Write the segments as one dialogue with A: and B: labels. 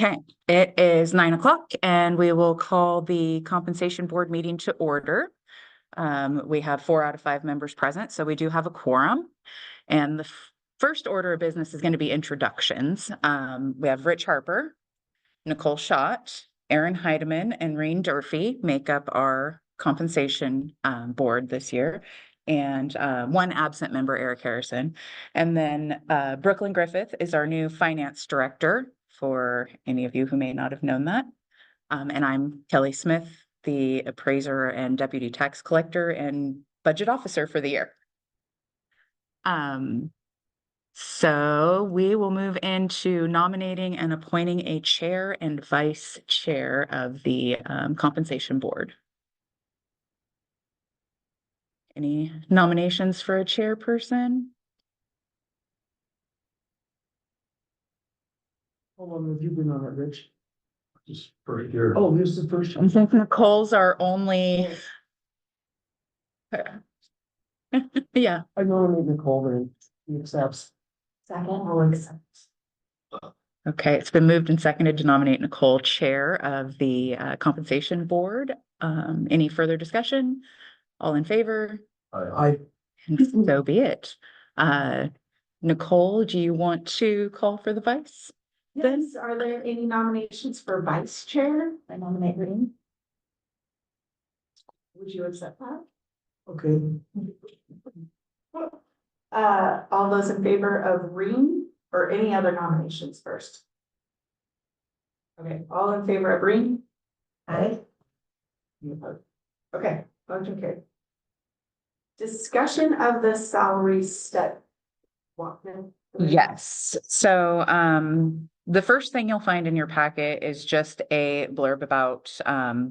A: Okay, it is 9 o'clock and we will call the compensation board meeting to order. We have 4 out of 5 members present, so we do have a quorum. And the first order of business is going to be introductions. We have Rich Harper, Nicole Schott, Aaron Heidemann, and Reen Durfee make up our compensation board this year. And one absent member, Eric Harrison. And then Brooklyn Griffith is our new finance director, for any of you who may not have known that. And I'm Kelly Smith, the appraiser and deputy tax collector and budget officer for the year. So we will move into nominating and appointing a chair and vice chair of the compensation board. Any nominations for a chairperson?
B: How long have you been on it, Rich? Just for a year. Oh, this is the first
A: I
B: time.
A: think Nicole's our only. Yeah.
B: I nominate Nicole, and he accepts.
C: Second, I'll accept.
A: Okay, it's been moved and seconded to nominate Nicole chair of the compensation board. Any further discussion? All in favor?
B: I
A: And so be it. Nicole, do you want to call for the vice?
C: Yes, are there any nominations for vice chair? I nominate Reen. Would you accept that?
B: okay.
C: All those in favor of Reen or any other nominations first? Okay, all in favor of Reen? Aye. Okay, motion carried. Discussion of the salary step.
A: Yes. So the first thing you'll find in your packet is just a blurb about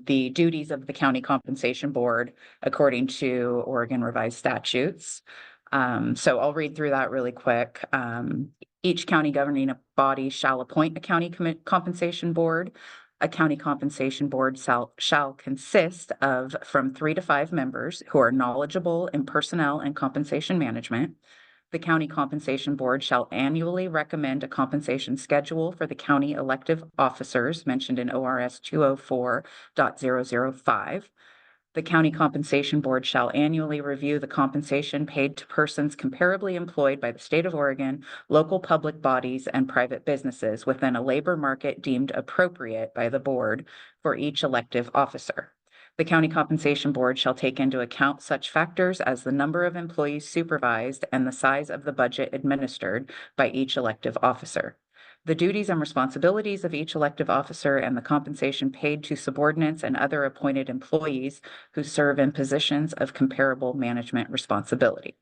A: the duties of the county compensation board according to Oregon revised statutes. So I'll read through that really quick. Each county governing body shall appoint a county compensation board. A county compensation board shall consist of from 3 to 5 members who are knowledgeable in personnel and compensation management. The county compensation board shall annually recommend a compensation schedule for the county elective officers mentioned in ORS 204.005. The county compensation board shall annually review the compensation paid to persons comparably employed by the state of Oregon, local public bodies, and private businesses within a labor market deemed appropriate by the board for each elective officer. The county compensation board shall take into account such factors as the number of employees supervised and the size of the budget administered by each elective officer. The duties and responsibilities of each elective officer and the compensation paid to subordinates and other appointed employees who serve in positions of comparable management responsibility.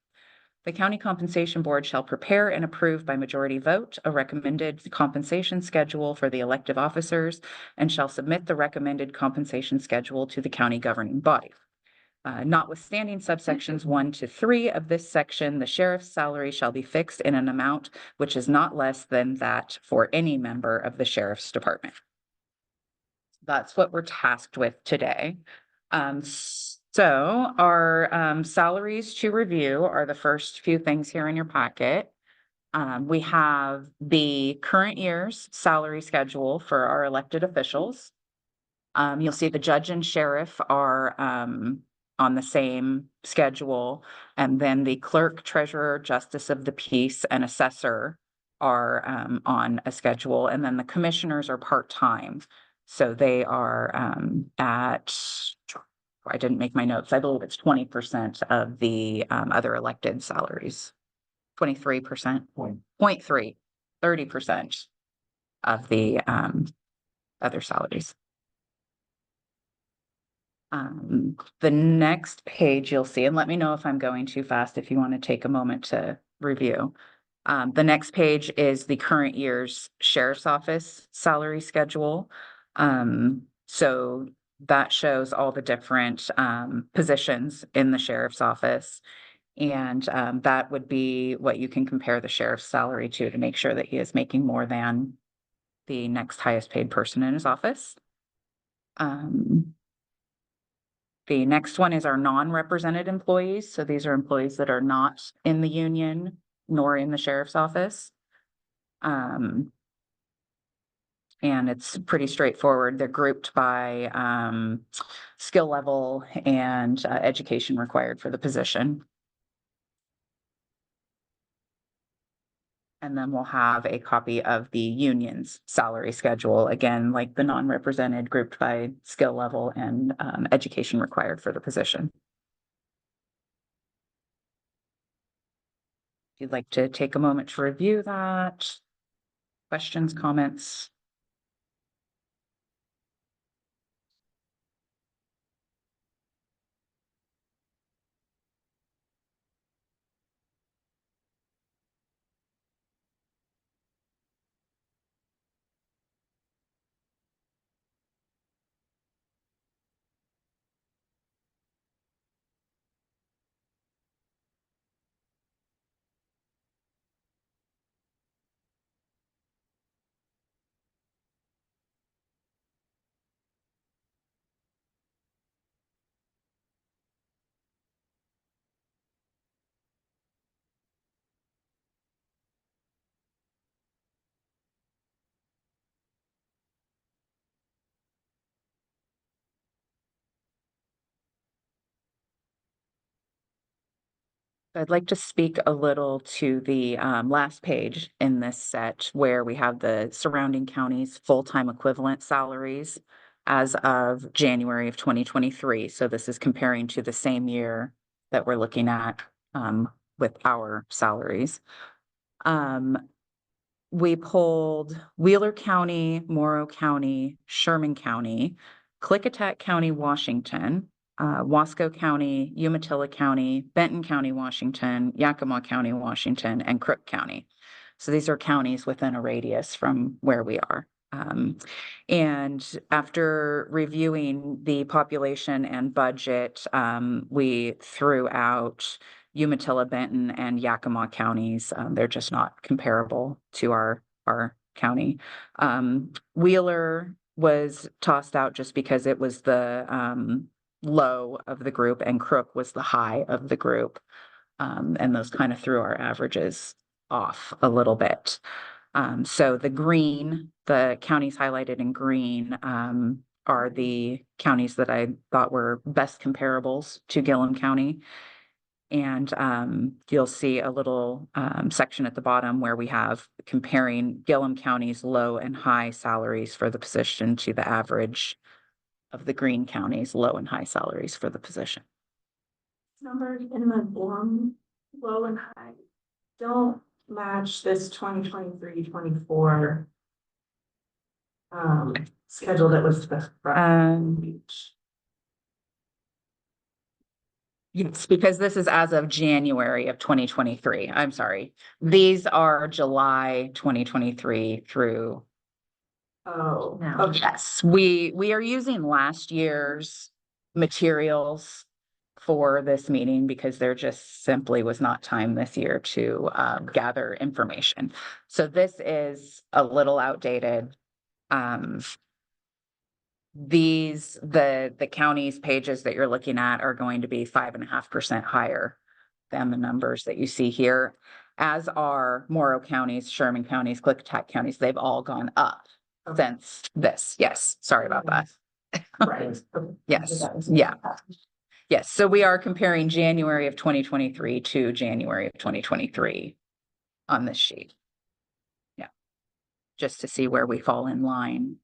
A: The county compensation board shall prepare and approve by majority vote a recommended compensation schedule for the elective officers and shall submit the recommended compensation schedule to the county governing body. Notwithstanding subsections 1 to 3 of this section, the sheriff's salary shall be fixed in an amount which is not less than that for any member of the sheriff's department. That's what we're tasked with today. So our salaries to review are the first few things here in your packet. We have the current year's salary schedule for our elected officials. You'll see the judge and sheriff are on the same schedule, and then the clerk, treasurer, justice of the peace, and assessor are on a schedule, and then the commissioners are part-time. So they are at, I didn't make my notes, I believe it's 20% of the other elected salaries. 23%, 0.3, 30% of the other salaries. The next page you'll see, and let me know if I'm going too fast if you want to take a moment to review. The next page is the current year's sheriff's office salary schedule. So that shows all the different positions in the sheriff's office. And that would be what you can compare the sheriff's salary to make sure that he is making more than the next highest paid person in his office. The next one is our non-represented employees. So these are employees that are not in the union nor in the sheriff's office. And it's pretty straightforward. They're grouped by skill level and education required for the position. And then we'll have a copy of the union's salary schedule, again, like the non-represented, grouped by skill level and education required for the position. If you'd like to take a moment to review that, questions, comments? I'd like to speak a little to the last page in this set where we have the surrounding counties' full-time equivalent salaries as of January of 2023. So this is comparing to the same year that we're looking at with our salaries. We pulled Wheeler County, Morrow County, Sherman County, Klickitat County, Washington, Wasco County, Umatilla County, Benton County, Washington, Yakima County, Washington, and Crook County. So these are counties within a radius from where we are. And after reviewing the population and budget, we threw out Umatilla, Benton, and Yakima counties. They're just not comparable to our county. Wheeler was tossed out just because it was the low of the group, and Crook was the high of the group. And those kind of threw our averages off a little bit. So the counties highlighted in green are the counties that I thought were best comparables to Gilliam County. And you'll see a little section at the bottom where we have comparing Gilliam County's low and high salaries for the position to the average of the green counties' low and high salaries for the position.
C: Numbers in the form, low and high, don't match this 2023-24 schedule that was specified.
A: Yes, because this is as of January of 2023. I'm sorry. These are July 2023 through.
C: Oh,
A: No.
C: okay.
A: Yes, we are using last year's materials for this meeting because there just simply was not time this year to gather information. So this is a little outdated. The county's pages that you're looking at are going to be 5.5% higher than the numbers that you see here, as are Morrow counties, Sherman counties, Klickitat counties. They've all gone up since this. Yes, sorry about that.
C: Right.
A: Yes, yeah. Yes, so we are comparing January of 2023 to January of 2023 on this sheet. Yeah, just to see where we fall in line.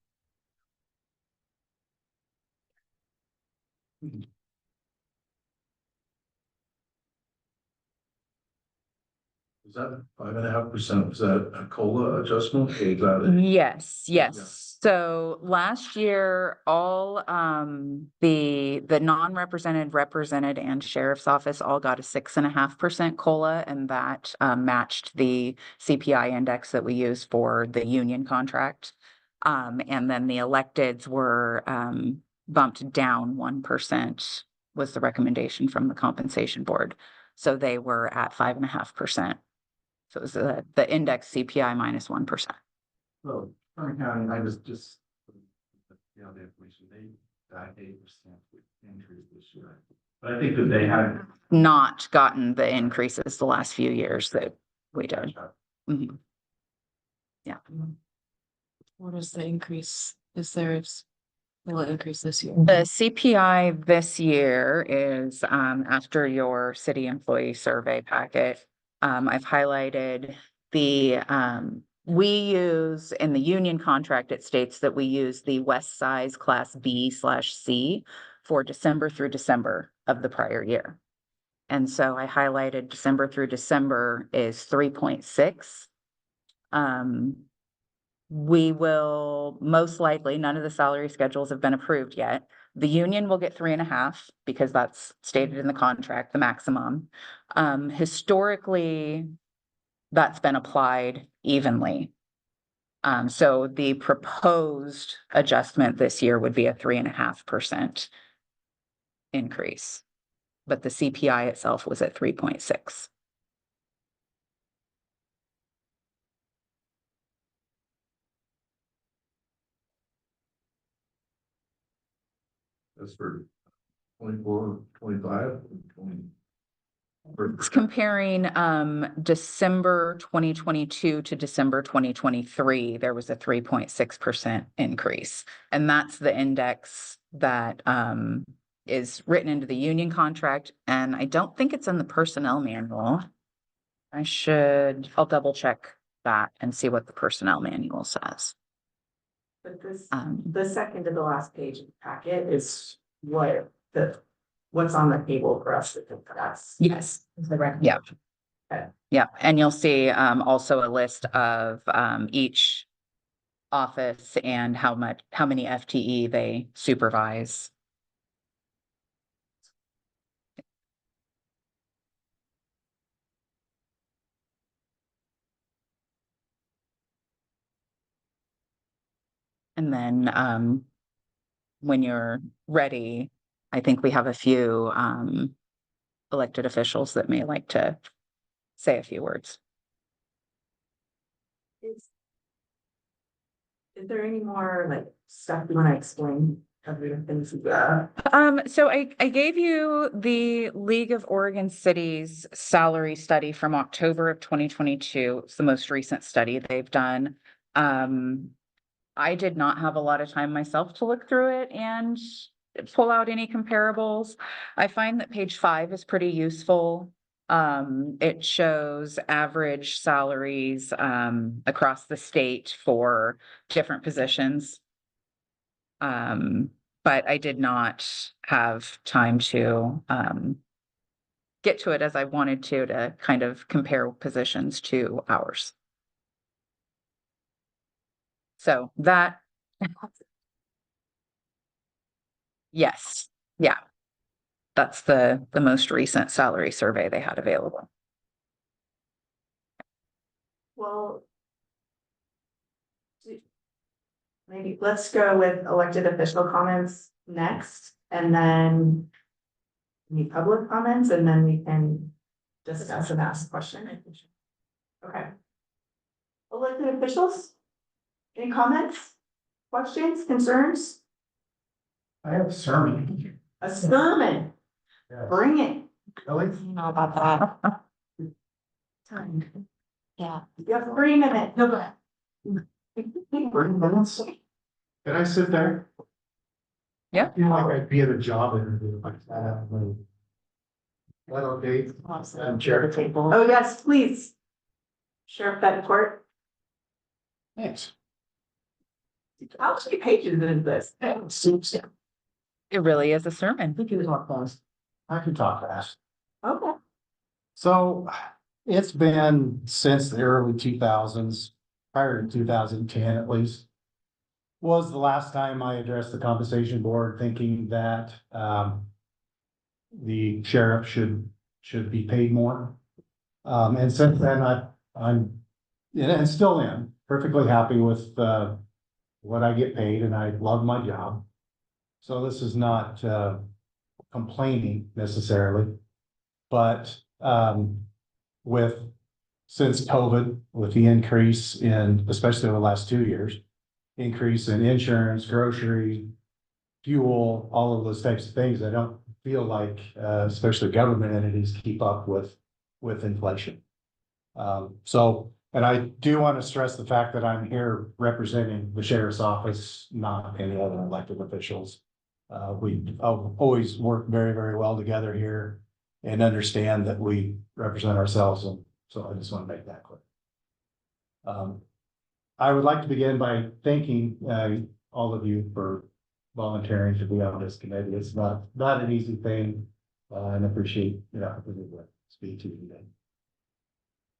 B: Is that 5.5%? Is that a COLA adjustment? Or is that
A: Yes, yes.
B: Yeah.
A: So last year, all the non-represented, represented, and sheriff's office all got a 6.5% COLA, and that matched the CPI index that we use for the union contract. And then the electeds were bumped down 1%, was the recommendation from the compensation board. So they were at 5.5%. So it was the index CPI minus 1%.
B: So, Sherman County, I was just, you know, the information, they got 8% increase this year. But I think that they had
A: Not gotten the increases the last few years that we did. Mhm. Yeah.
D: What is the increase? Will it increase this year?
A: The CPI this year is, after your city employee survey packet. I've highlighted we use in the union contract, it states that we use the West Size Class B/C for December through December of the prior year. And so I highlighted December through December is 3.6. We will most likely, none of the salary schedules have been approved yet. The union will get 3.5 because that's stated in the contract, the maximum. Historically, that's been applied evenly. So the proposed adjustment this year would be a 3.5% increase. But the CPI itself was at 3.6.
B: That's for 24, 25, 20.
A: It's comparing December 2022 to December 2023, there was a 3.6% increase. And that's the index that is written into the union contract. And I don't think it's in the personnel manual. I'll double check that and see what the personnel manual says.
C: But the second to the last page of the packet is what's on the table for us to discuss.
A: Yes. Yeah.
C: Okay.
A: Yeah, and you'll see also a list of each office and how many FTE they supervise. And then when you're ready, I think we have a few elected officials that may like to say a few words.
C: Is there any more like stuff you want to explain? Other things?
A: So I gave you the League of Oregon Cities salary study from October of 2022. It's the most recent study they've done. I did not have a lot of time myself to look through it and pull out any comparables. I find that page 5 is pretty useful. It shows average salaries across the state for different positions. But I did not have time to get to it as I wanted to kind of compare positions to ours. So that, yes, yeah. That's the most recent salary survey they had available.
C: Well, maybe let's go with elected official comments next, and then any public comments, and then we can discuss and ask a question. Okay. Elected officials, any comments, questions, concerns?
B: I have a sermon.
C: A sermon,
B: Yes.
C: bring it.
B: Really?
D: Know about that.
C: Time.
D: Yeah.
C: You have 3 minutes. No, go ahead.
B: 30 minutes? Can I sit there?
A: Yeah.
B: I feel like I'd be at a job interview like that. Well, okay. Madam Chair.
C: Oh, yes, please. Sheriff Bettencourt,
B: Thanks.
C: how many pages is this?
A: It really is a sermon.
B: You can talk fast. I can talk fast.
C: Okay.
B: So it's been since the early 2000s, prior to 2010 at least, was the last time I addressed the compensation board thinking that the sheriff should be paid more. And since then, I'm and still am perfectly happy with what I get paid, and I love my job. So this is not complaining necessarily, but since COVID, with the increase in, especially over the last 2 years, increase in insurance, grocery, fuel, all of those types of things, I don't feel like, especially government entities, keep up with inflation. So And I do want to stress the fact that I'm here representing the sheriff's office, not any other elected officials. We always work very, very well together here and understand that we represent ourselves, and so I just want to make that clear. I would like to begin by thanking all of you for volunteering to be on this committee. It's not an easy thing, and appreciate the opportunity to speak to you today.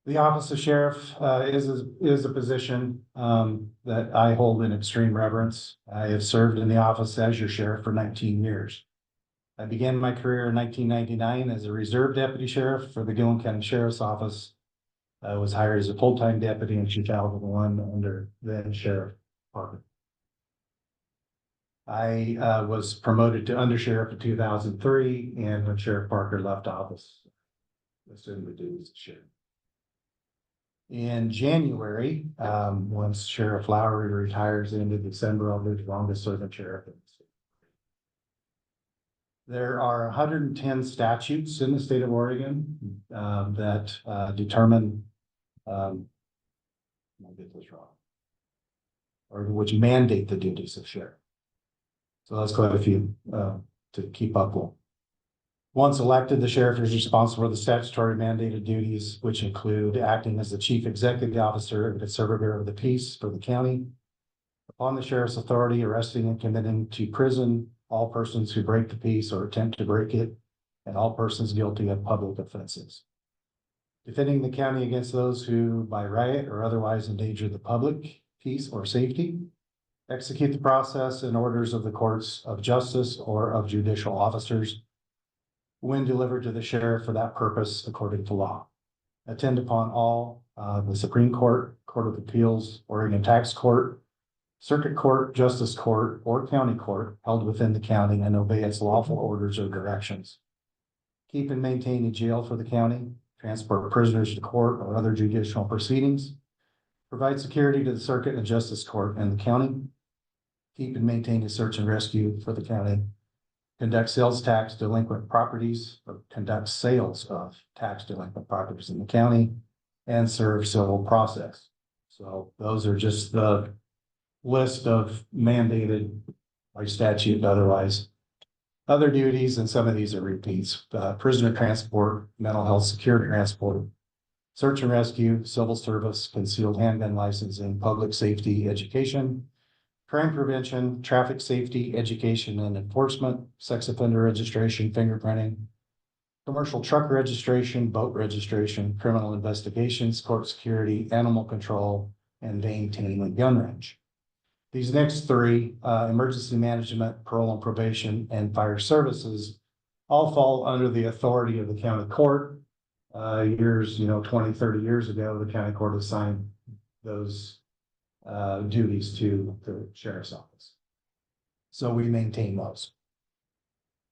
B: The office of sheriff is a position that I hold in extreme reverence. I have served in the office as your sheriff for 19 years. I began my career in 1999 as a reserve deputy sheriff for the Gilliam County Sheriff's Office. I was hired as a full-time deputy in 2001 under then Sheriff Parker. I was promoted to undersheriff in 2003, and when Sheriff Parker left office, assumed the duties of sheriff. In January, once Sheriff Lowry retires into December, I'll be the longest serving sheriff in the state. There are 110 statutes in the state of Oregon that determine, I'll get this wrong, or which mandate the duties of sheriff. So that's quite a few to keep up with. Once elected, the sheriff is responsible for the statutory mandated duties, which include acting as the chief executive officer and conservator of the peace for the county. Upon the sheriff's authority, arresting and committing to prison all persons who break the peace or attempt to break it, and all persons guilty of public offenses. Defending the county against those who, by riot or otherwise, endanger the public peace or safety. Execute the process and orders of the courts of justice or of judicial officers when delivered to the sheriff for that purpose according to law. Attend upon all the Supreme Court, Court of Appeals, Oregon Tax Court, Circuit Court, Justice Court, or County Court held within the county and obey its lawful orders or directions. Keep and maintain a jail for the county, transport prisoners to court or other judicial proceedings, provide security to the Circuit and Justice Court and the county, keep and maintain a search and rescue for the county, conduct sales tax delinquent properties, or conduct sales of tax delinquent properties in the county, and serve civil process. So those are just the list of mandated by statute and otherwise other duties, and some of these are repeats. Prisoner transport, mental health security transport, search and rescue, civil service, concealed handgun licensing, public safety, education, crime prevention, traffic safety, education and enforcement, sex offender registration, fingerprinting, commercial truck registration, boat registration, criminal investigations, court security, animal control, and maintaining a gun range. These next three, emergency management, parole and probation, and fire services, all fall under the authority of the county court. 20, 30 years ago, the county court assigned those duties to the sheriff's office. So we maintain those.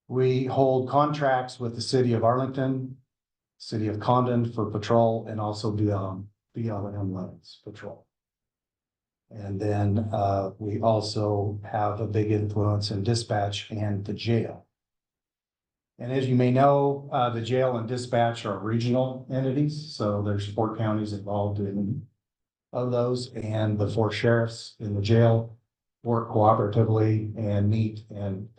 B: We hold contracts with the city of Arlington, city of Condon for patrol, and also BLM lands patrol. And then we also have a big influence in dispatch and the jail. And as you may know, the jail and dispatch are regional entities. So there's 4 counties involved in those, and the 4 sheriffs in the jail work cooperatively and meet and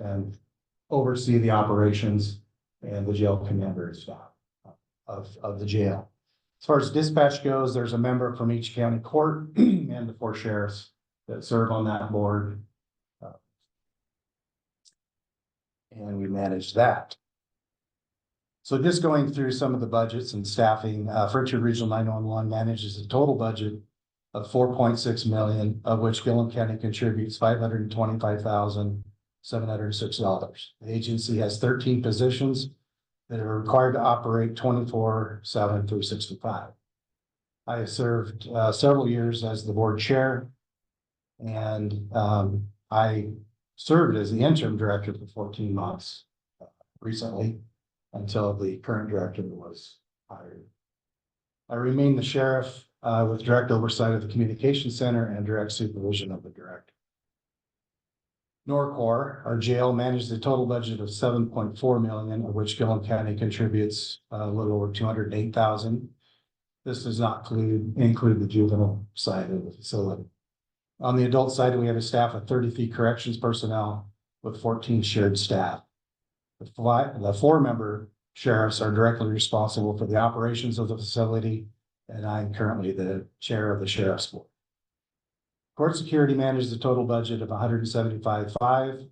B: oversee the operations, and the jail commander is of the jail. As far as dispatch goes, there's a member from each county court and the 4 sheriffs that serve on that board. And we manage that. So just going through some of the budgets and staffing, Frontier Regional 911 manages a total budget of $4.6 million, of which Gilliam County contributes $525,706. The agency has 13 positions that are required to operate 24/7, 365. I have served several years as the board chair, and I served as the interim director for 14 months recently until the current director was hired. I remain the sheriff with direct oversight of the communication center and direct supervision of the director. Norcor, our jail, manages a total budget of $7.4 million, of which Gilliam County contributes a little over $208,000. This does not include the juvenile side of the facility. On the adult side, we have a staff of 33 corrections personnel with 14 shared staff. The 4-member sheriffs are directly responsible for the operations of the facility, and I'm currently the chair of the sheriff's board. Court security manages a total budget of $175,500.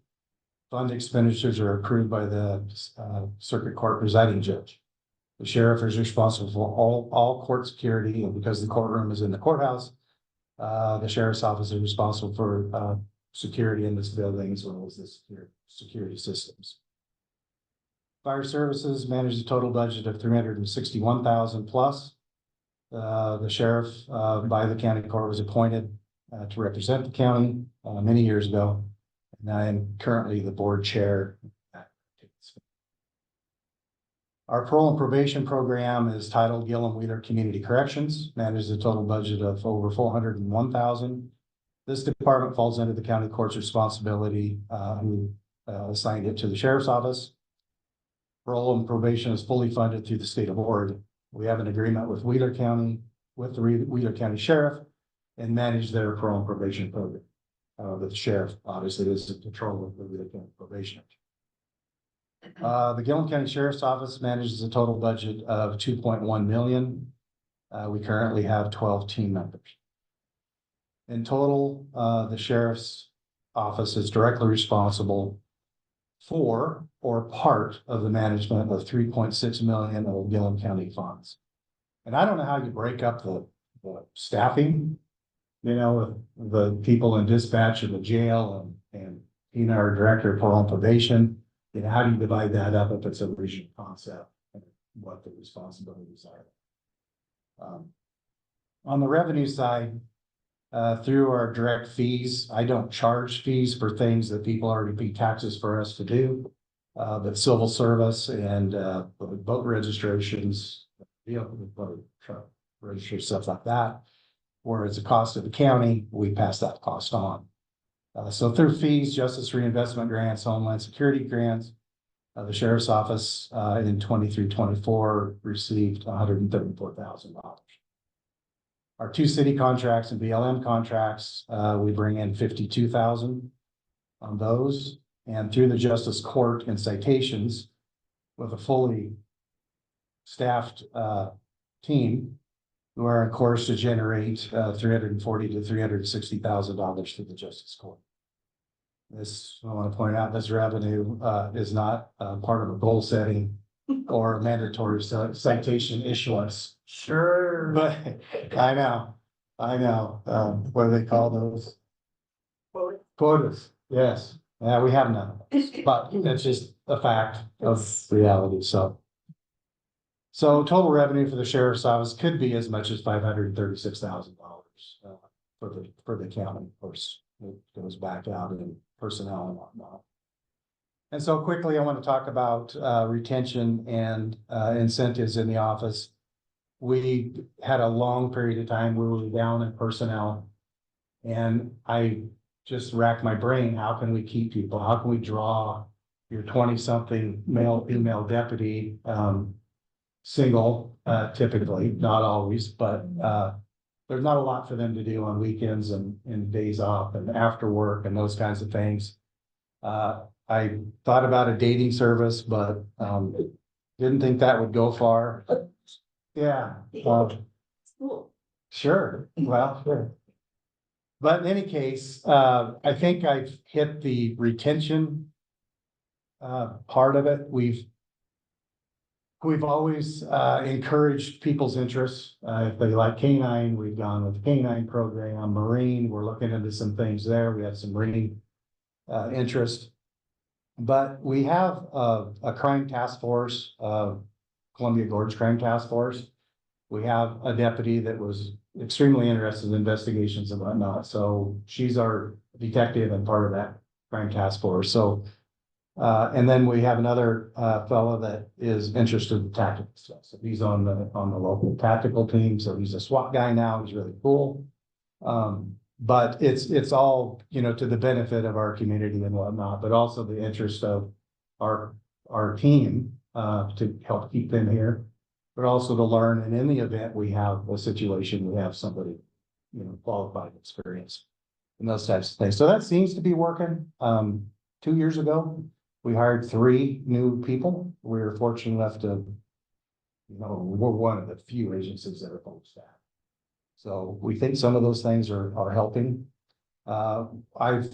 B: Fund expenditures are approved by the circuit court presiding judge. The sheriff is responsible for all court security, and because the courtroom is in the courthouse, the sheriff's office is responsible for security in this building as well as the security systems. Fire services manage a total budget of $361,000 plus. The sheriff by the county court was appointed to represent the county many years ago, and I am currently the board chair. Our parole and probation program is titled Gilliam Wheeler Community Corrections, manages a total budget of over $401,000. This department falls under the county court's responsibility, who assigned it to the sheriff's office. Parole and probation is fully funded through the state of Oregon. We have an agreement with Wheeler County, with the Wheeler County Sheriff, and manage their parole and probation program. The sheriff obviously is in control of the Wheeler County probation. The Gilliam County Sheriff's Office manages a total budget of $2.1 million. We currently have 12 team members. In total, the Sheriff's Office is directly responsible for or part of the management of $3.6 million of Gilliam County funds. And I don't know how you break up the staffing, you know, the people in dispatch in the jail and our director of parole and probation. You know, how do you divide that up if it's a regional concept and what the responsibilities are? On the revenue side, through our direct fees, I don't charge fees for things that people already pay taxes for us to do. But civil service and boat registrations, truck registry, stuff like that, where it's a cost of the county, we pass that cost on. So through fees, justice reinvestment grants, homeland security grants, the sheriff's office in 23-24 received $134,000. Our 2 city contracts and BLM contracts, we bring in $52,000 on those, and through the justice court and citations with a fully staffed team, who are on course to generate $340,000 to $360,000 to the justice court. This, I want to point out, this revenue is not part of a goal setting or a mandatory citation issuance.
C: Sure.
B: But I know. What do they call those? Quotas. Yes. Yeah, we have none. But that's just a fact of reality. So total revenue for the sheriff's office could be as much as $536,000 for the county. Of course, it goes back out in personnel and whatnot. And so quickly, I want to talk about retention and incentives in the office. We had a long period of time where we were down in personnel, and I just racked my brain. How can we keep people? How can we draw your 20-something male, female deputy, single, typically, not always, but there's not a lot for them to do on weekends and days off and after work and those kinds of things. I thought about a dating service, but didn't think that would go far. Yeah.
C: Cool.
B: Sure. Well, sure. But in any case, I think I've hit the retention part of it. We've always encouraged people's interests. If they like canine, we've gone with the canine program. Marine, we're looking into some things there. We have some marine interest. But we have a crime task force, Columbia Gorge Crime Task Force. We have a deputy that was extremely interested in investigations and whatnot. So she's our detective and part of that crime task force. So and then we have another fellow that is interested in tactical stuff. So he's on the local tactical team. So he's a SWAT guy now. He's really cool. But it's all, you know, to the benefit of our community and whatnot, but also the interest of our team to help keep them here. but also to learn. And in the event we have a situation, we have somebody, qualified, experience and those types of things. So that seems to be working. 2 years ago, we hired 3 new people. We were fortunate enough to, we're one of the few agencies that are fully staffed. So we think some of those things are helping. I've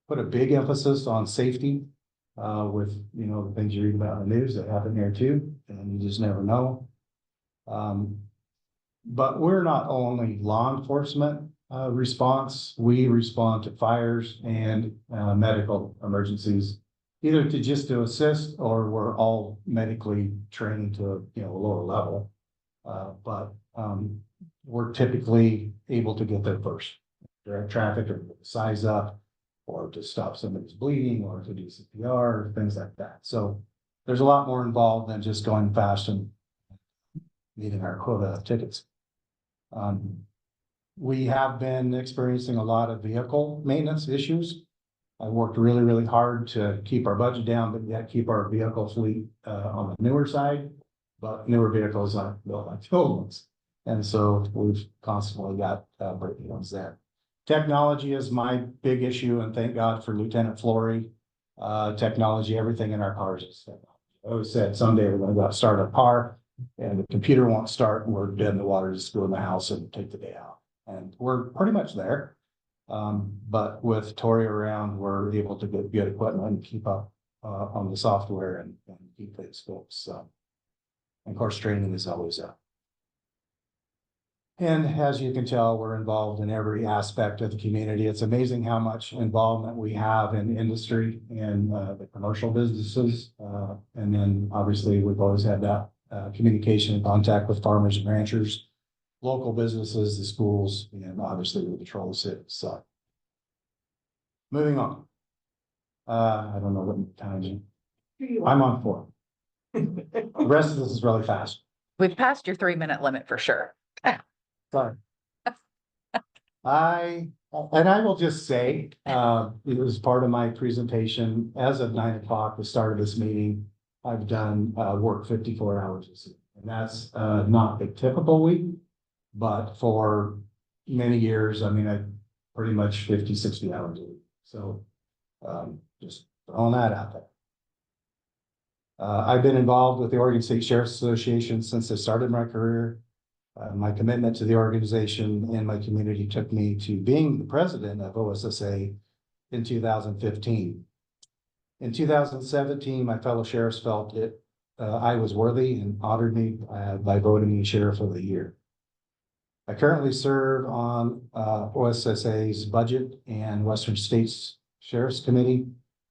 B: put a big emphasis on safety, with, the things you read about in the news that happen here too, and you just never know. But we're not only law enforcement, response, we respond to fires and, medical emergencies, either to assist, or we're all medically trained to, a lower level. But we're typically able to get there first, direct traffic, or size up, or to stop somebody's bleeding, or to do CPR, things like that. So there's a lot more involved than just going fast and meeting our quota of tickets. We have been experiencing a lot of vehicle maintenance issues. I worked really, really hard to keep our budget down, but yet keep our vehicle fleet on the newer side. But newer vehicles aren't built like old ones. And so we've constantly got breakdowns there. Technology is my big issue, and thank God for Lieutenant Flory. Technology, everything in our cars is technology. I always said someday we're gonna go out, start a car, and the computer won't start, and we're dead in the water, just go in the house and take the day out. And we're pretty much there. But with Tori around, we're able to get good equipment and keep up on the software and keep things going. So, and of course, training is always up. And as you can tell, we're involved in every aspect of the community. It's amazing how much involvement we have in industry and the commercial businesses. And then obviously we've always had that communication and contact with farmers and ranchers, local businesses, the schools, and obviously the patrol city. So moving on. I don't know what time I'm on 4. The rest of this is really fast.
A: We've passed your 3-minute limit for sure.
B: Sorry. I will just say, it was part of my presentation, as of 9 o'clock, the start of this meeting, I've done, work 54 hours this week. And that's, not a typical week, but for many years, I mean, I pretty much 50, 60 hours a week. So, just throwing that out there. I've been involved with the Oregon State Sheriff's Association since I started my career. My commitment to the organization and my community took me to being the president of OSSA in 2015. In 2017, my fellow sheriffs felt I was worthy and honored me by voting me Sheriff of the Year. I currently serve on OSSA's Budget and Western States Sheriff's Committee,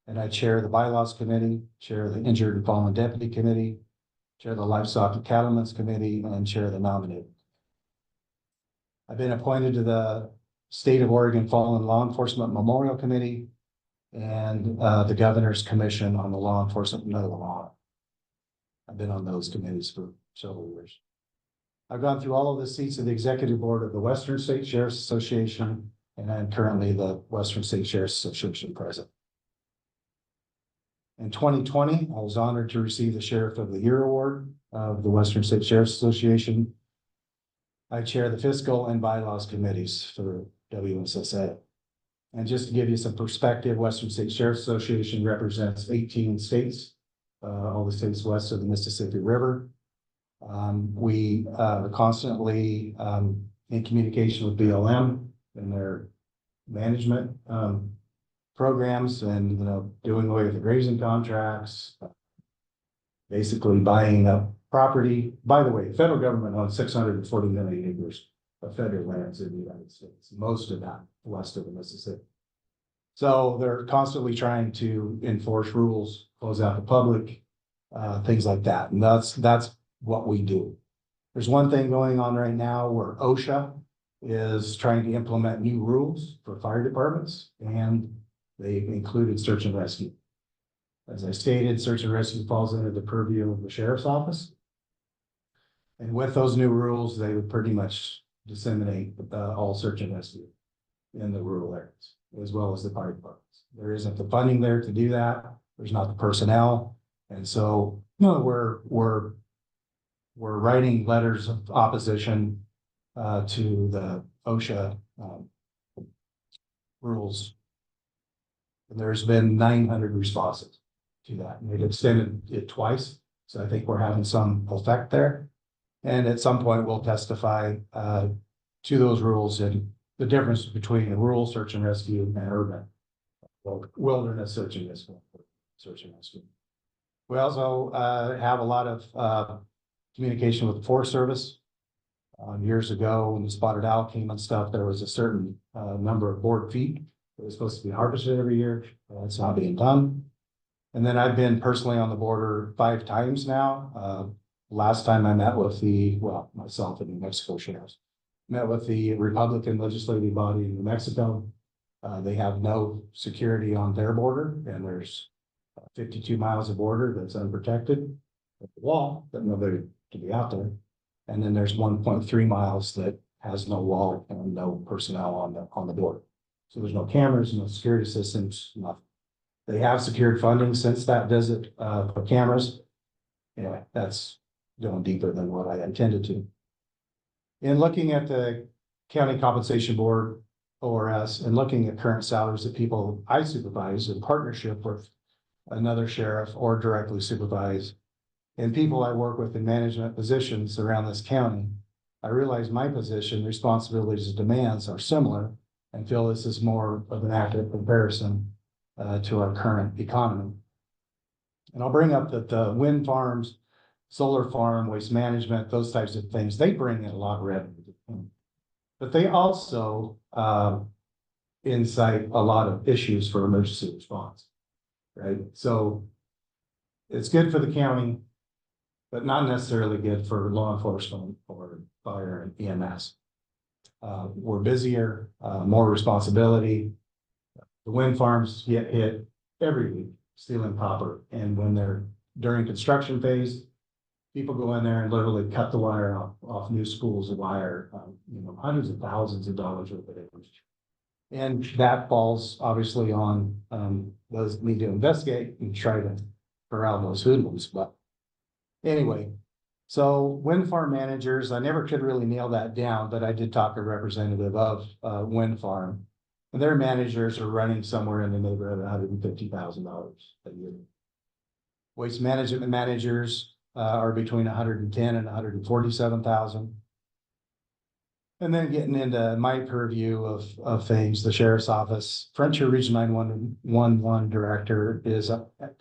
B: and I chair the Bylaws Committee, chair the Injured and Fallen Deputy Committee, chair the Livestock and Cattlemen's Committee, and chair the Nominating. I've been appointed to the State of Oregon Fallen Law Enforcement Memorial Committee and the Governor's Commission on the Law Enforcement Medal of Honor. I've been on those committees for several years. I've gone through all of the seats of the executive board of the Western State Sheriff's Association, and I'm currently the Western State Sheriff's Association president. In 2020, I was honored to receive the Sheriff of the Year Award of the Western State Sheriff's Association. I chair the fiscal and bylaws committees for WSSA. And just to give you some perspective, Western State Sheriff's Association represents 18 states, all the states west of the Mississippi River. We are constantly in communication with BLM and their management programs, and doing away with the grazing contracts, basically buying up property. By the way, the federal government owns 640 million acres of federal lands in the United States, most of that west of the Mississippi. So they're constantly trying to enforce rules, close out the public, things like that. And that's what we do. There's one thing going on right now where OSHA is trying to implement new rules for fire departments, and they included search and rescue. As I stated, search and rescue falls under the purview of the sheriff's office. And with those new rules, they would pretty much disseminate all search and rescue in the rural areas, as well as the fire departments. There isn't the funding there to do that. There's not the personnel. And so, we're were writing letters of opposition to the OSHA rules. And there's been 900 responses to that, and they've extended it twice. So I think we're having some effect there. And at some point, we'll testify to those rules and the difference between a rural search and rescue and urban wilderness search and rescue. We also have a lot of communication with the Forest Service. Years ago, when the spotted owl came and stuff, there was a certain number of board feet that was supposed to be harvested every year. It's not being done. And then I've been personally on the border 5 times now. Last time I met with myself and New Mexico sheriffs, met with the Republican legislative body in New Mexico. They have no security on their border, and there's 52 miles of border that's unprotected. With the wall, that nobody to be out there. And then there's 1.3 miles that has no wall and no personnel on the border. So there's no cameras, no security systems, nothing. They have secured funding since that visit for cameras. Anyway, that's going deeper than what I intended to. In looking at the County Compensation Board, ORS, and looking at current salaries of people I supervise in partnership with another sheriff or directly supervise, and people I work with in management positions around this county, I realize my position, responsibilities, and demands are similar, and feel this is more of an accurate comparison to our current economy. And I'll bring up that the wind farms, solar farm, waste management, those types of things, they bring in a lot of revenue. But they also incite a lot of issues for emergency response, right? So it's good for the county, but not necessarily good for law enforcement or fire and EMS. We're busier, more responsibility. The wind farms get hit every week, stealing copper. And when they're during construction phase, people go in there and literally cut the wire off new spools of wire, hundreds of thousands of dollars worth of damage. And that falls obviously on those need to investigate and try to corral those hoodlums. But anyway, so wind farm managers, I never could really nail that down, but I did talk to a representative of wind farm. And their managers are running somewhere in the neighborhood of $150,000 a year. Waste management managers are between 110 and 147,000. And then getting into my purview of things, the sheriff's office, Frontier Region 911 director is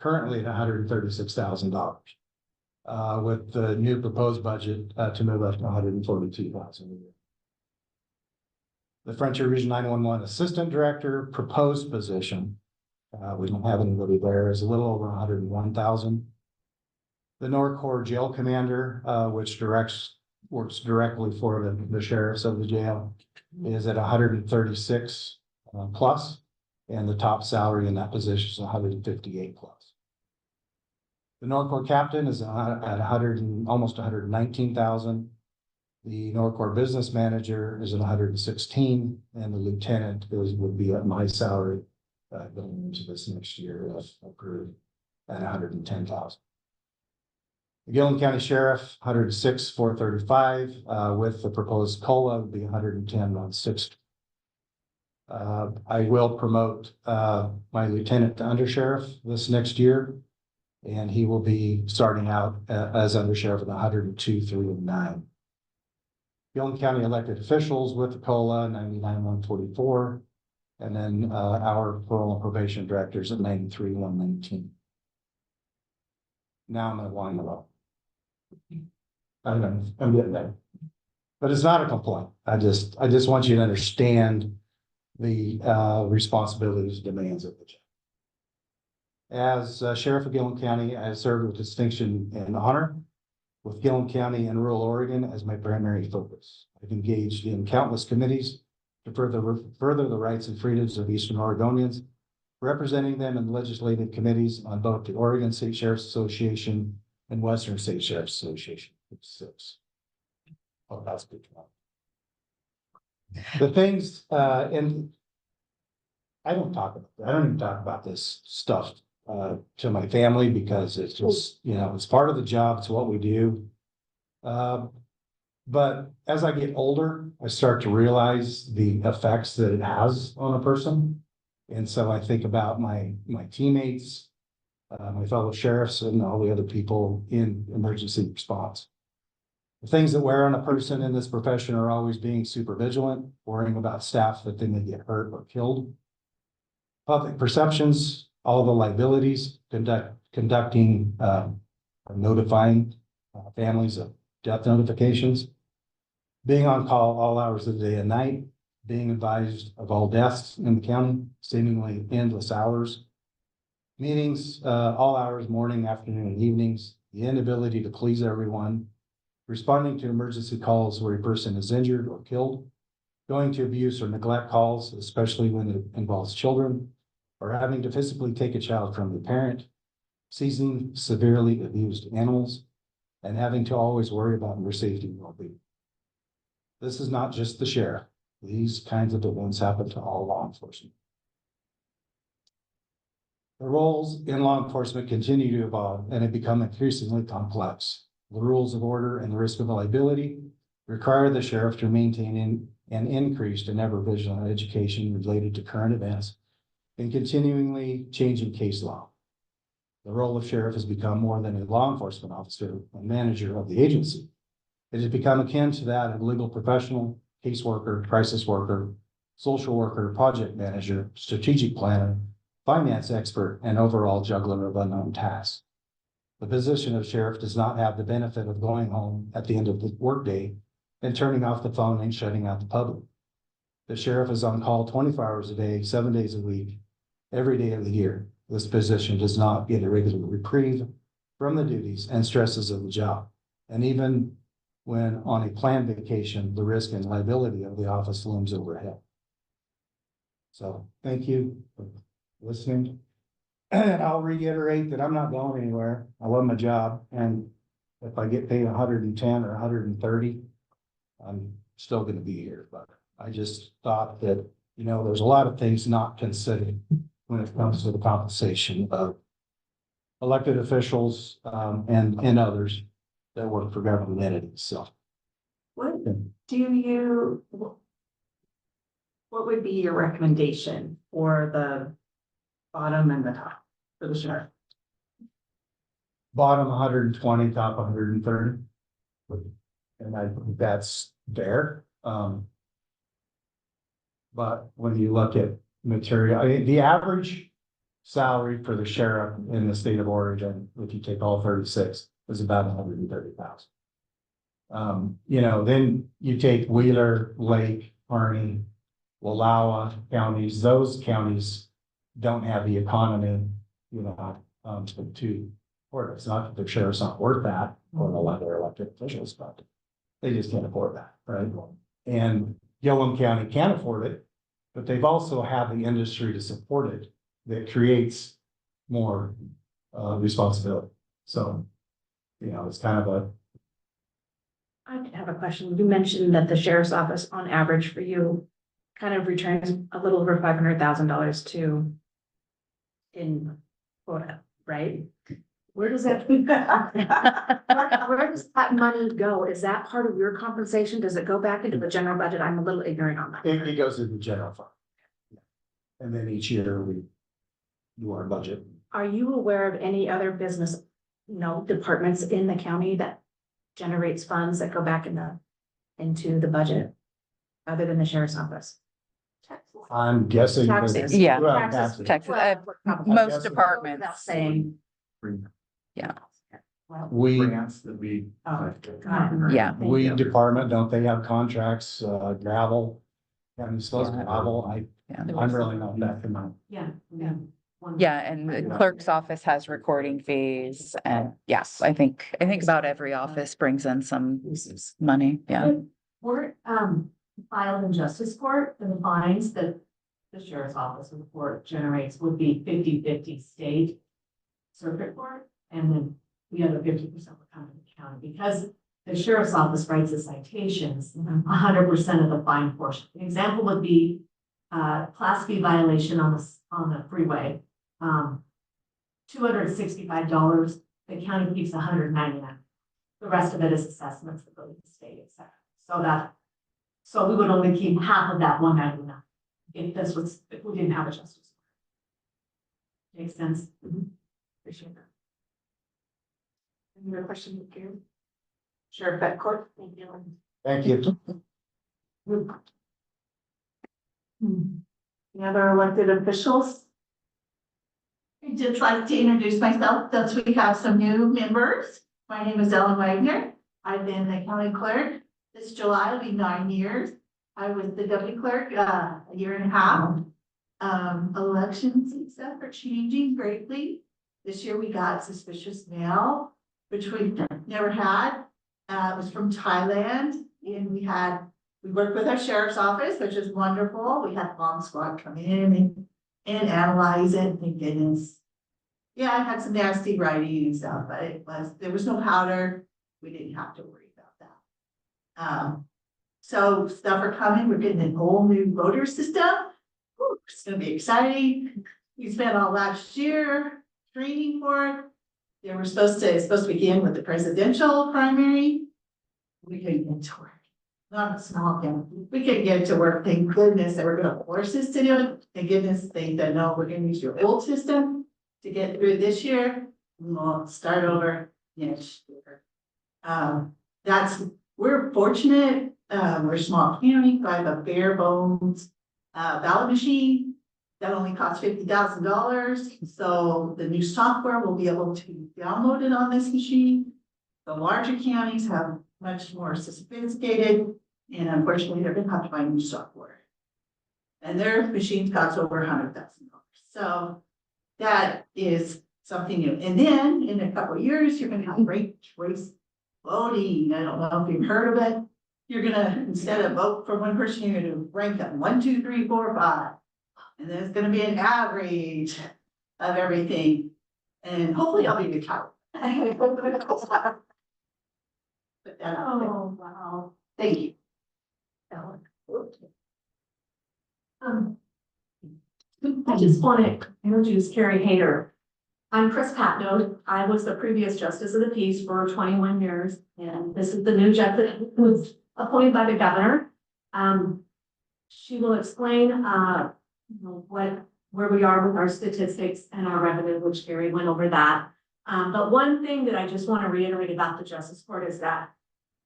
B: currently at $136,000. With the new proposed budget to move up to $142,000 a year. The Frontier Region 911 assistant director proposed position, we don't have anybody there, is a little over $101,000. The Norcore jail commander, which works directly for the sheriffs of the jail, is at 136 plus, and the top salary in that position is 158 plus. The Norcore captain is at almost 119,000. The Norcore business manager is at 116, and the lieutenant would be at my salary going into this next year if approved at 110,000. The Gilliam County Sheriff, 106,435, with the proposed COLA would be 110,160. I will promote my lieutenant to undersheriff this next year, and he will be starting out as undersheriff at 102,309. Gilliam County elected officials with the COLA 99,144, and then our parole and probation directors at 93,119. Now I'm going to wind it up. I'm getting there, but it's not a complaint. I just want you to understand the responsibilities and demands of the job. As Sheriff of Gilliam County, I served with distinction and honor with Gilliam County and rural Oregon as my primary focus. I've engaged in countless committees to further the rights and freedoms of Eastern Oregonians, representing them in legislative committees on both the Oregon State Sheriff's Association and Western State Sheriff's Association. 6. Oh, that's good. The things, and I don't even talk about this stuff to my family because it's just, it's part of the job. It's what we do. But as I get older, I start to realize the effects that it has on a person. And so I think about my teammates, my fellow sheriffs and all the other people in emergency response. The things that wear on a person in this profession are always being super vigilant, worrying about staff that they may get hurt or killed. Public perceptions, all the liabilities, conducting, notifying families of death notifications. Being on call all hours of the day and night, being advised of all deaths in the county, seemingly endless hours. Meetings, all hours, morning, afternoon, and evenings, the inability to please everyone, responding to emergency calls where a person is injured or killed, going to abuse or neglect calls, especially when it involves children, or having to physically take a child from the parent, seizing severely abused animals, and having to always worry about their safety and well-being. This is not just the sheriff. These kinds of events happen to all law enforcement. The roles in law enforcement continue to evolve and have become increasingly complex. The rules of order and the risk of liability require the sheriff to maintain an increased and ever vigilant education related to current events and continually changing case law. The role of sheriff has become more than a law enforcement officer and manager of the agency. It has become akin to that of legal professional, caseworker, crisis worker, social worker, project manager, strategic planner, finance expert, and overall juggler of unknown tasks. The position of sheriff does not have the benefit of going home at the end of the workday and turning off the phone and shutting out the public. The sheriff is on call 24 hours a day, 7 days a week, every day of the year. This position does not get a regular reprieve from the duties and stresses of the job. And even when on a planned vacation, the risk and liability of the office looms overhead. So thank you for listening. And I'll reiterate that I'm not going anywhere. I love my job. And if I get paid 110 or 130, I'm still going to be here. But I just thought that, you know, there's a lot of things not considered when it comes to the compensation of elected officials and others that work for government entities. So
C: What what would be your recommendation for the bottom and the top for the sheriff?
B: bottom 120, top 130. And I think that's fair. But when you look at material, I mean, the average salary for the sheriff in the state of Oregon, if you take all 36, is about 130,000. You know, then you take Wheeler, Lake, Harney, Wallowa counties, those counties don't have the economy, you know, to afford it. It's not that the sheriff's not worth that, or a lot of their elected officials, but they just can't afford that, right? And Gilliam County can afford it, but they've also have the industry to support it that creates more responsibility. So, you know, it's kind of a.
E: I have a question. You mentioned that the sheriff's office on average for you kind of returns a little over $500,000 to in quota, right?
C: Where does that?
E: Where does that money go? Is that part of your compensation? Does it go back into the general budget? I'm a little ignorant on that.
B: It goes to the general fund. And then each year we do our budget.
E: Are you aware of any other business, departments in the county that generates funds that go back into the budget other than the sheriff's office?
B: I'm guessing. that-
E: Taxes.
A: Yeah.
B: Well,
E: Taxes.
A: Texas,
E: Well,
A: most
B: guess-
A: departments.
E: without saying.
A: Yeah.
E: Well,
B: We,
F: Grants that we.
E: oh, got it.
A: Yeah.
E: Thank
B: we
E: you.
B: department, don't they have contracts, gravel? And supposed
A: Yeah.
B: gravel,
A: Yeah.
B: I'm really not that familiar.
E: Yeah, yeah.
A: Yeah, and the clerk's office has recording fees, and yes, I think about every office brings in some money, yeah.
G: We're filed in justice court, and the fines that the sheriff's office of the court generates would be 50-50 state circuit court, and then the other 50% would come to the county, because the sheriff's office writes the citations, 100% of the fine portion. An example would be class B violation on the freeway, $265. The county keeps $199. The rest of it is assessments that go to the state, et cetera. So we would only keep half of that 199 if we didn't have a justice. Makes sense? Appreciate that.
C: Any other questions, Gary? Sheriff Betcourt? Thank you.
B: Thank you.
C: Any other elected officials?
F: I'd just like to introduce myself since we have some new members. My name is Ellen Wagner. I've been the county clerk. This July will be 9 years. I was the deputy clerk a year and a half. Elections and stuff are changing greatly. This year we got suspicious mail, which we never had. It was from Thailand, and we worked with our sheriff's office, which is wonderful. We had bomb squad come in and analyze it. Thank goodness. Yeah, I had some nasty writing and stuff, but there was no powder. We didn't have to worry about that. So stuff are coming. We're getting a whole new voter system. Whew, it's gonna be exciting. We spent all last year training for it. It's supposed to begin with the presidential primary. We couldn't get to work. Not a small county. We couldn't get it to work. Thank goodness they were gonna force us to do it. Thank goodness they said, no, we're gonna use your old system to get through this year. We'll start over next year. We're fortunate. We're a small county. I have a bare bones ballot machine that only costs $50,000. So the new software will be able to be downloaded on this machine. The larger counties have much more sophisticated, and unfortunately, they're gonna have to buy new software. And their machines cost over $100,000. So that is something new. And then in a couple of years, you're gonna have ranked choice voting. I don't know if you've heard of it. You're gonna, instead of vote for one person, you're gonna rank them 1, 2, 3, 4, 5. And then it's gonna be an average of everything. And hopefully I'll be retired. But that,
G: Oh, wow.
F: thank you.
G: I just want to introduce Carrie Hayter. I'm Chris Patno. I was the previous justice of the peace for 21 years, and this is the new judge that was appointed by the governor. She will explain, where we are with our statistics and our revenue, which Gary went over that. But one thing that I just want to reiterate about the justice court is that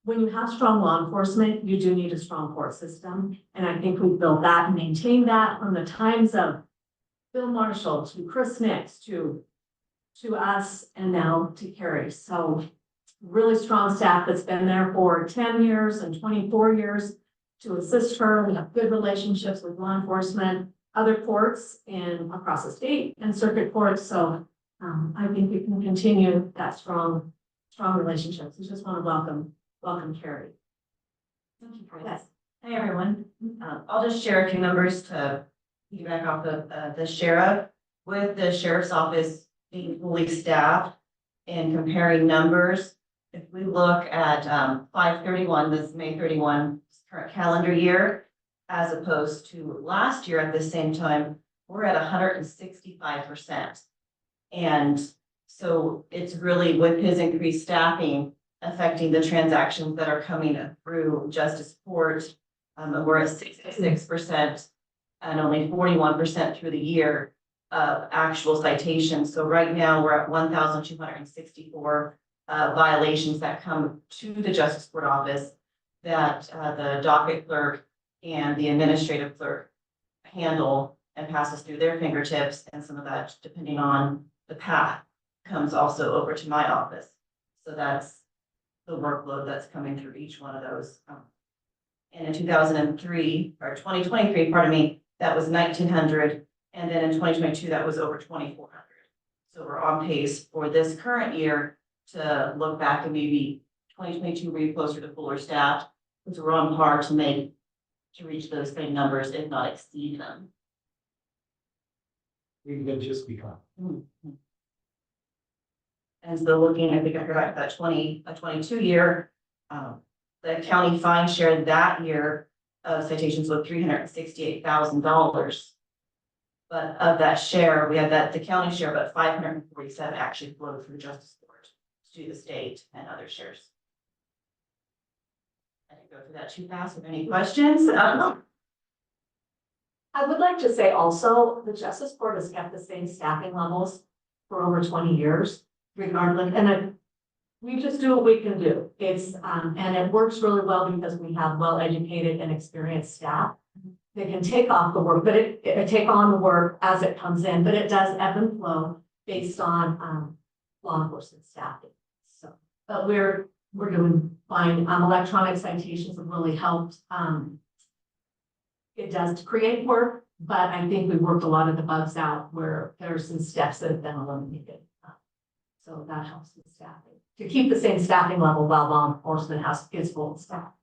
G: when you have strong law enforcement, you do need a strong court system. And I think we've built that and maintained that from the times of Bill Marshall to Chris Nix to us and now to Carrie. So really strong staff that's been there for 10 years and 24 years to assist her. We have good relationships with law enforcement, other courts across the state and circuit courts. So I think we can continue that strong relationships. We just want to welcome Carrie.
H: Thank you, Chris. Hey, everyone. I'll just share a few numbers to piggyback off of the sheriff. With the sheriff's office being fully staffed and comparing numbers, if we look at 5/31, this May 31 current calendar year, as opposed to last year at the same time, we're at 165%. And so it's really with his increased staffing affecting the transactions that are coming through justice court. And we're at 66% and only 41% through the year of actual citations. So right now we're at 1,264 violations that come to the justice court office that the docket clerk and the administrative clerk handle and passes through their fingertips, and some of that, depending on the path, comes also over to my office. So that's the workload that's coming through each one of those. And in 2023 or 2023, pardon me, that was 1,900, and then in 2022 that was over 2,400. So we're on pace for this current year to look back and maybe 2022 be closer to fuller staff, because we're on par to reach those same numbers, if not exceed them.
B: We can just become.
H: And so looking, I think I forgot that 22 year, the county fine share that year of citations was $368,000. But of that share, we had the county share, but 547 actually flowed through justice court to the state and other shares I didn't go through that too fast. If any questions?
G: I would like to say also, the Justice Court has kept the same staffing levels for over 20 years, regardless, we just do what we can do. It's, and it works really well because we have well-educated and experienced staff. They can take off the work, but take on the work as it comes in, but it does ebb and flow based on, law enforcement staffing. So, but we're doing fine. Electronic citations have really helped. It does create work, but I think we worked a lot of the bugs out where there are some steps that have been eliminated. So that helps with staffing, to keep the same staffing level while law enforcement is full staff.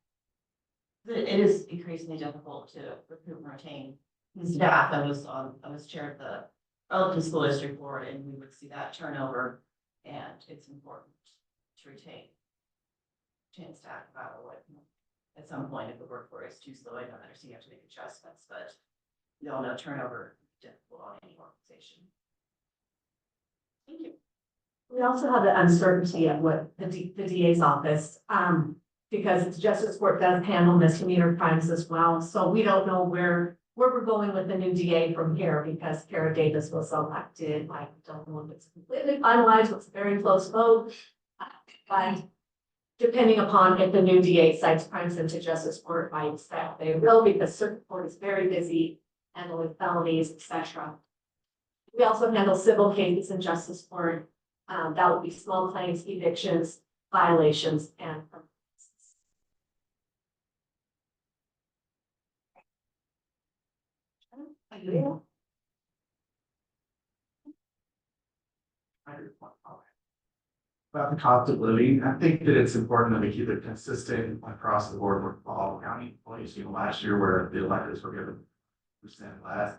H: It is increasingly difficult to recruit and retain staff. I was chair of the Arlington School District Board, and we would see that turnover, and it's important to retain staff, no matter what. At some point, if the workforce is too slow, I don't understand, you have to make adjustments, but we all know turnover is difficult on any organization. Thank you.
G: We also have the uncertainty of what the DA's office, because the Justice Court does handle misdemeanor crimes as well. So we don't know where we're going with the new DA from here, because Kara Davis was elected. I don't know if it's completely finalized, it's a very close vote. But depending upon if the new DA cites crimes into Justice Court, I expect they will, because circuit court is very busy handling felonies, etc. We also handle civil cases in Justice Court. That would be small claims, evictions, violations, and
I: About the cost of living, I think that it's important that we keep it consistent across the board with all county employees. Last year where the electeds were given percent less.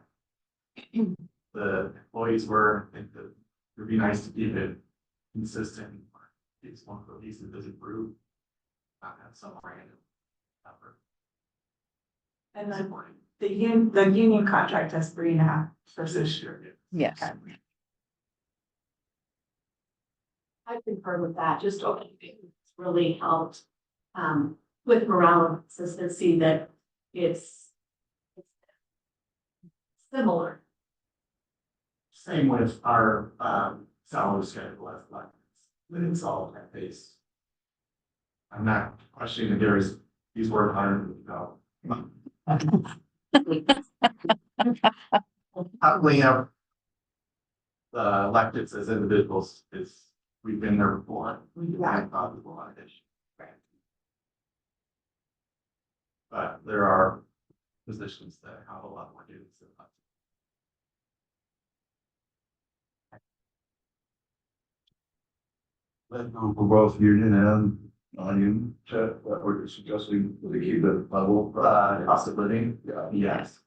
I: The employees were, I think that it would be nice to keep it consistent. It's one of the least that doesn't improve. Not have some random number.
C: And then the union contract has 3.5
I: This year.
A: Yes.
G: I concur with that. Just it's really helped with morale and consistency that it's similar.
I: Same with our salary schedule as electeds, but it's all that base. I'm not questioning that there is, these work hard, how clean up the electeds as individuals is, we've been there before. We've had problems with a lot of issues. But there are positions that have a lot more duties than us.
J: Let go for both union and non-union, that we're suggesting to keep it level.
I: Cost of living, yes.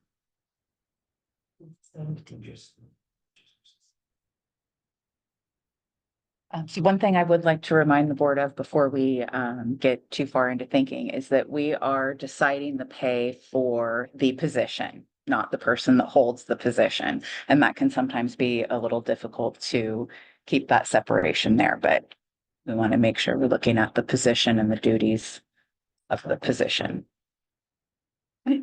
A: So one thing I would like to remind the board of before we get too far into thinking is that we are deciding the pay for the position, not the person that holds the position. And that can sometimes be a little difficult to keep that separation there, but we want to make sure we're looking at the position and the duties of the position.
J: You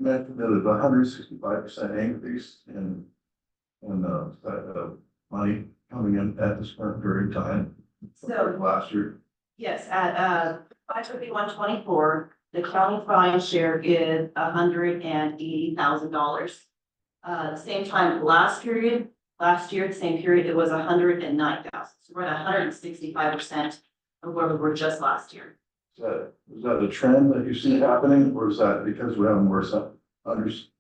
J: mentioned that it's 165% increase in money coming in at this current period of time.
H: So
J: Last year.
H: yes, at 551.24, the county fine share is $180,000. The same time last year, the same period, it was 109,000. So we're at 165% of where we were just last year.
J: Is that a trend that you see happening, or is that because we have more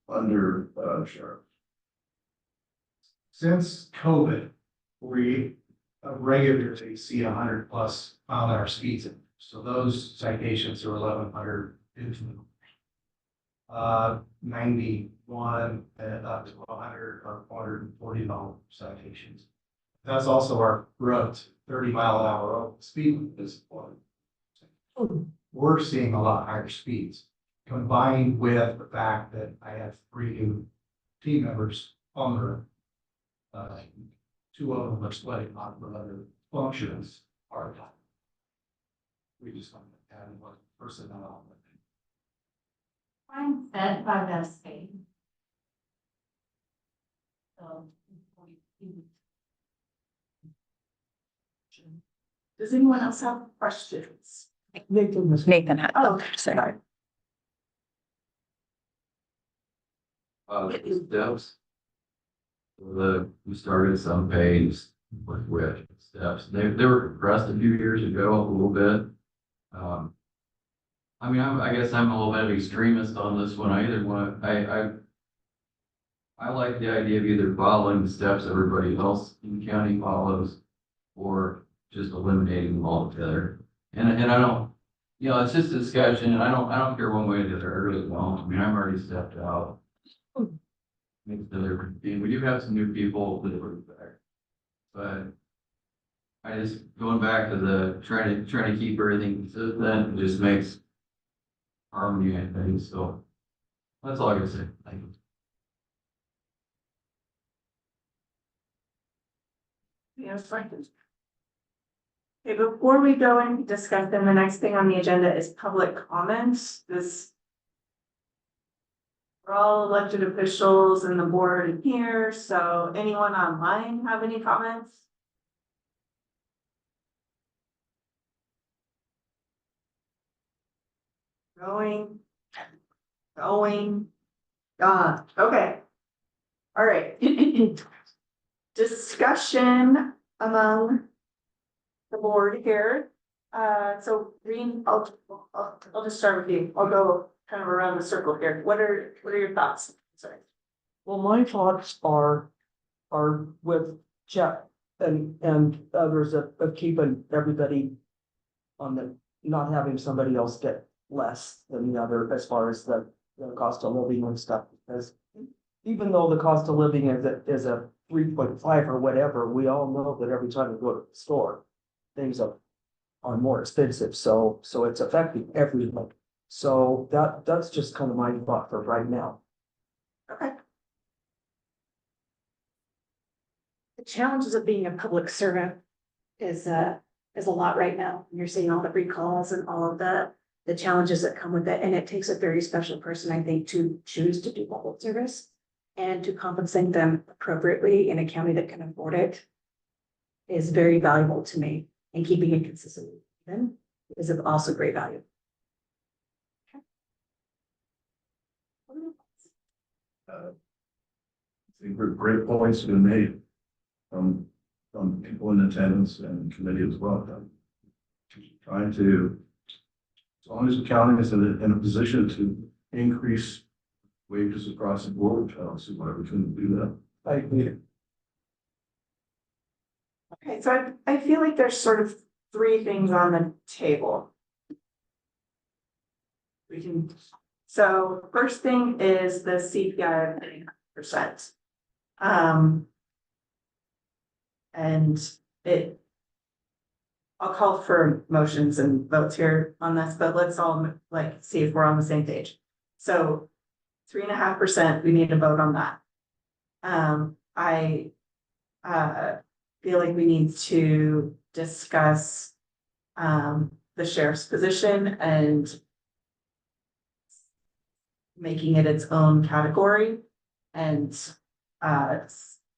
J: under sheriff?
B: Since COVID, we regularly see 100+ mile/hour speeds. So those citations are 1,100. 91 and up to 100 or $440 citations. That's also our road, 30-mile-an-hour speed limit at this point. We're seeing a lot higher speeds, combined with the fact that I have 3 new team members on the road. 2 of them are splitting off the other
I: functions part-time. We just want to add one personnel.
G: I'm fed by the state. So.
C: Does anyone else have questions?
A: Nathan had.
C: Oh,
A: Sorry.
C: sorry.
K: Steps. We started some pays with steps. They were compressed a few years ago, a little bit. I mean, I guess I'm a little bit of extremist on this one. I either want, I like the idea of either following the steps everybody else in the county follows, or just eliminating them altogether. And I don't, you know, it's just a discussion, and I don't care one way or the other. I really don't. I mean, I'm already stepped out. Makes no difference. We do have some new people that are back, but I just going back to the trying to keep everything consistent. It just makes harmony and things. So that's all I can say. Thank you.
C: Yes, questions? Okay, before we go and discuss them, the next thing on the agenda is public comments. We're all elected officials and the board here, so anyone online have any comments? Going, gone, okay. All right. Discussion among the board here. So Green, I'll just start with you. I'll go kind of around the circle here. What are your thoughts? Sorry.
L: Well, my thoughts are with Jeff and others of keeping everybody on the, not having somebody else get less than the other as far as the cost of living and stuff. Because even though the cost of living is a 3.5 or whatever, we all know that every time we go to the store, things are more expensive. So it's affecting everyone. So that's just kind of my thought for right now.
C: Okay.
E: The challenges of being a public servant is a lot right now. You're seeing all the recalls and all of the challenges that come with it. And it takes a very special person, I think, to choose to do public service and to compensate them appropriately in a county that can afford it is very valuable to me, and keeping it consistent then is of also great value.
J: I think great points have been made from people in attendance and committee as well. Trying to, as long as the county is in a position to increase wages across the board, I don't see why we couldn't do that.
L: I agree.
C: Okay, so I feel like there's sort of three things on the table. So first thing is the CPI of 3%. And I'll call for motions and votes here on this, but let's all see if we're on the same page. So 3.5%, we need to vote on that. I feel like we need to discuss the sheriff's position and making it its own category and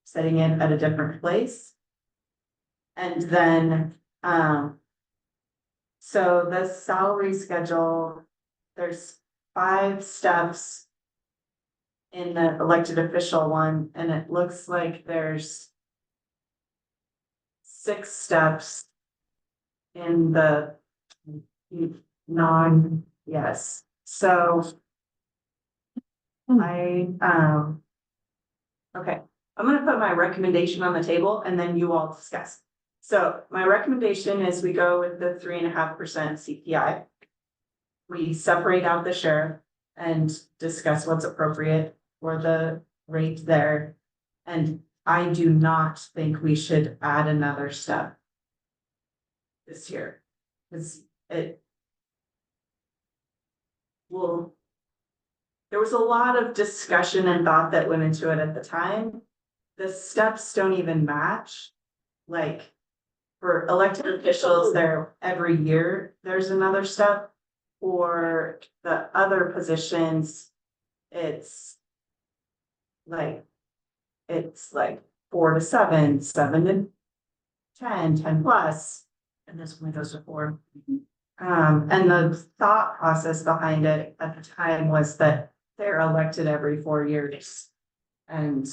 C: setting it at a different place. And then, so the salary schedule, there's 5 steps in the elected official one, and it looks like there's 6 steps in the yes. So okay, I'm gonna put my recommendation on the table and then you all discuss. So my recommendation is we go with the 3.5% CPI. We separate out the sheriff and discuss what's appropriate for the rate there. And I do not think we should add another step this year, because there was a lot of discussion and thought that went into it at the time. The steps don't even match. Like, for elected officials, there, every year, there's another step. For the other positions, it's like, it's like 4 to 7, 7 to 10, 10 plus.
E: And this only goes to 4.
C: And the thought process behind it at the time was that they're elected every 4 years. And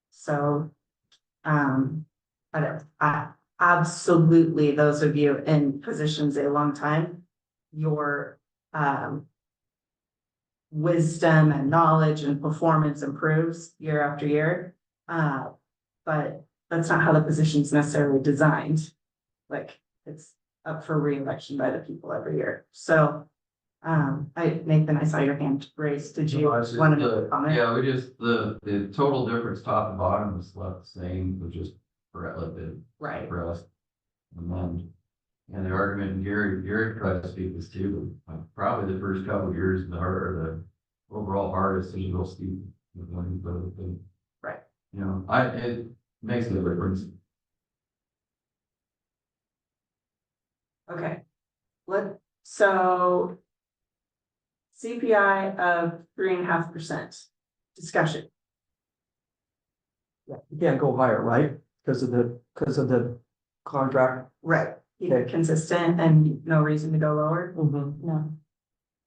C: so, I absolutely, those of you in positions a long time, your, wisdom and knowledge and performance improves year after year. But that's not how the position's necessarily designed. Like, it's up for reelection by the people every year. So, Nathan, I saw your hand raised. Did you
K: No, it's just
C: want to make a comment?
K: Yeah, we just, the total difference top and bottom was left the same, which is relative.
C: Right.
K: For us. And the argument Gary tried to speak this too, probably the first couple of years, the overall hardest is real steep.
C: Right.
K: You know, it makes no difference.
C: Okay. So CPI of 3.5%. Discussion.
L: Yeah, you can't go higher, right? Because of the contract.
C: Right. Keep it consistent and no reason to go lower?
L: Mhm.
C: No.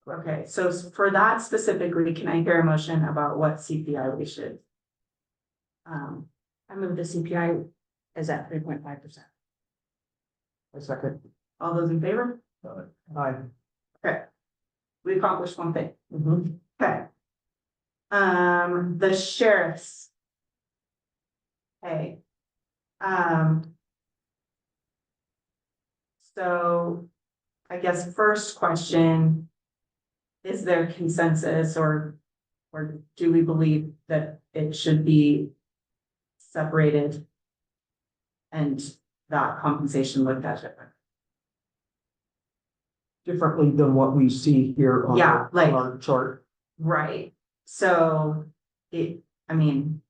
C: Okay, so for that specifically, can I hear a motion about what CPI we should?
E: I move the CPI is at 3.5%.
L: A second.
C: All those in favor?
L: Aye.
C: Okay. We accomplished one thing.
L: Mhm.
C: Okay. The sheriffs. Okay. So I guess first question, is there consensus or do we believe that it should be separated and that compensation looked at different?
L: Differently than what we see here on
C: Yeah, like-
L: our chart.
C: Right, so I mean.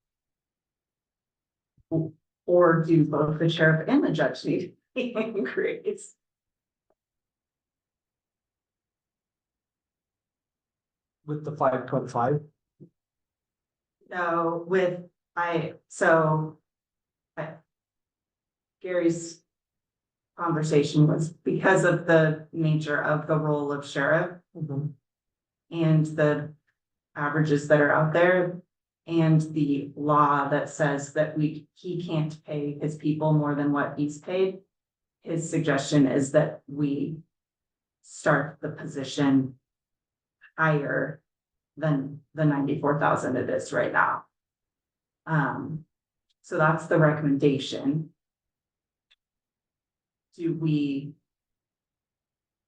C: Or do both the sheriff and the judge need increase?
L: With the 5.5.
C: No, Gary's conversation was because of the nature of the role of sheriff and the averages that are out there and the law that says that he can't pay his people more than what he's paid. His suggestion is that we start the position higher than the 94,000 it is right now. So that's the recommendation. Do we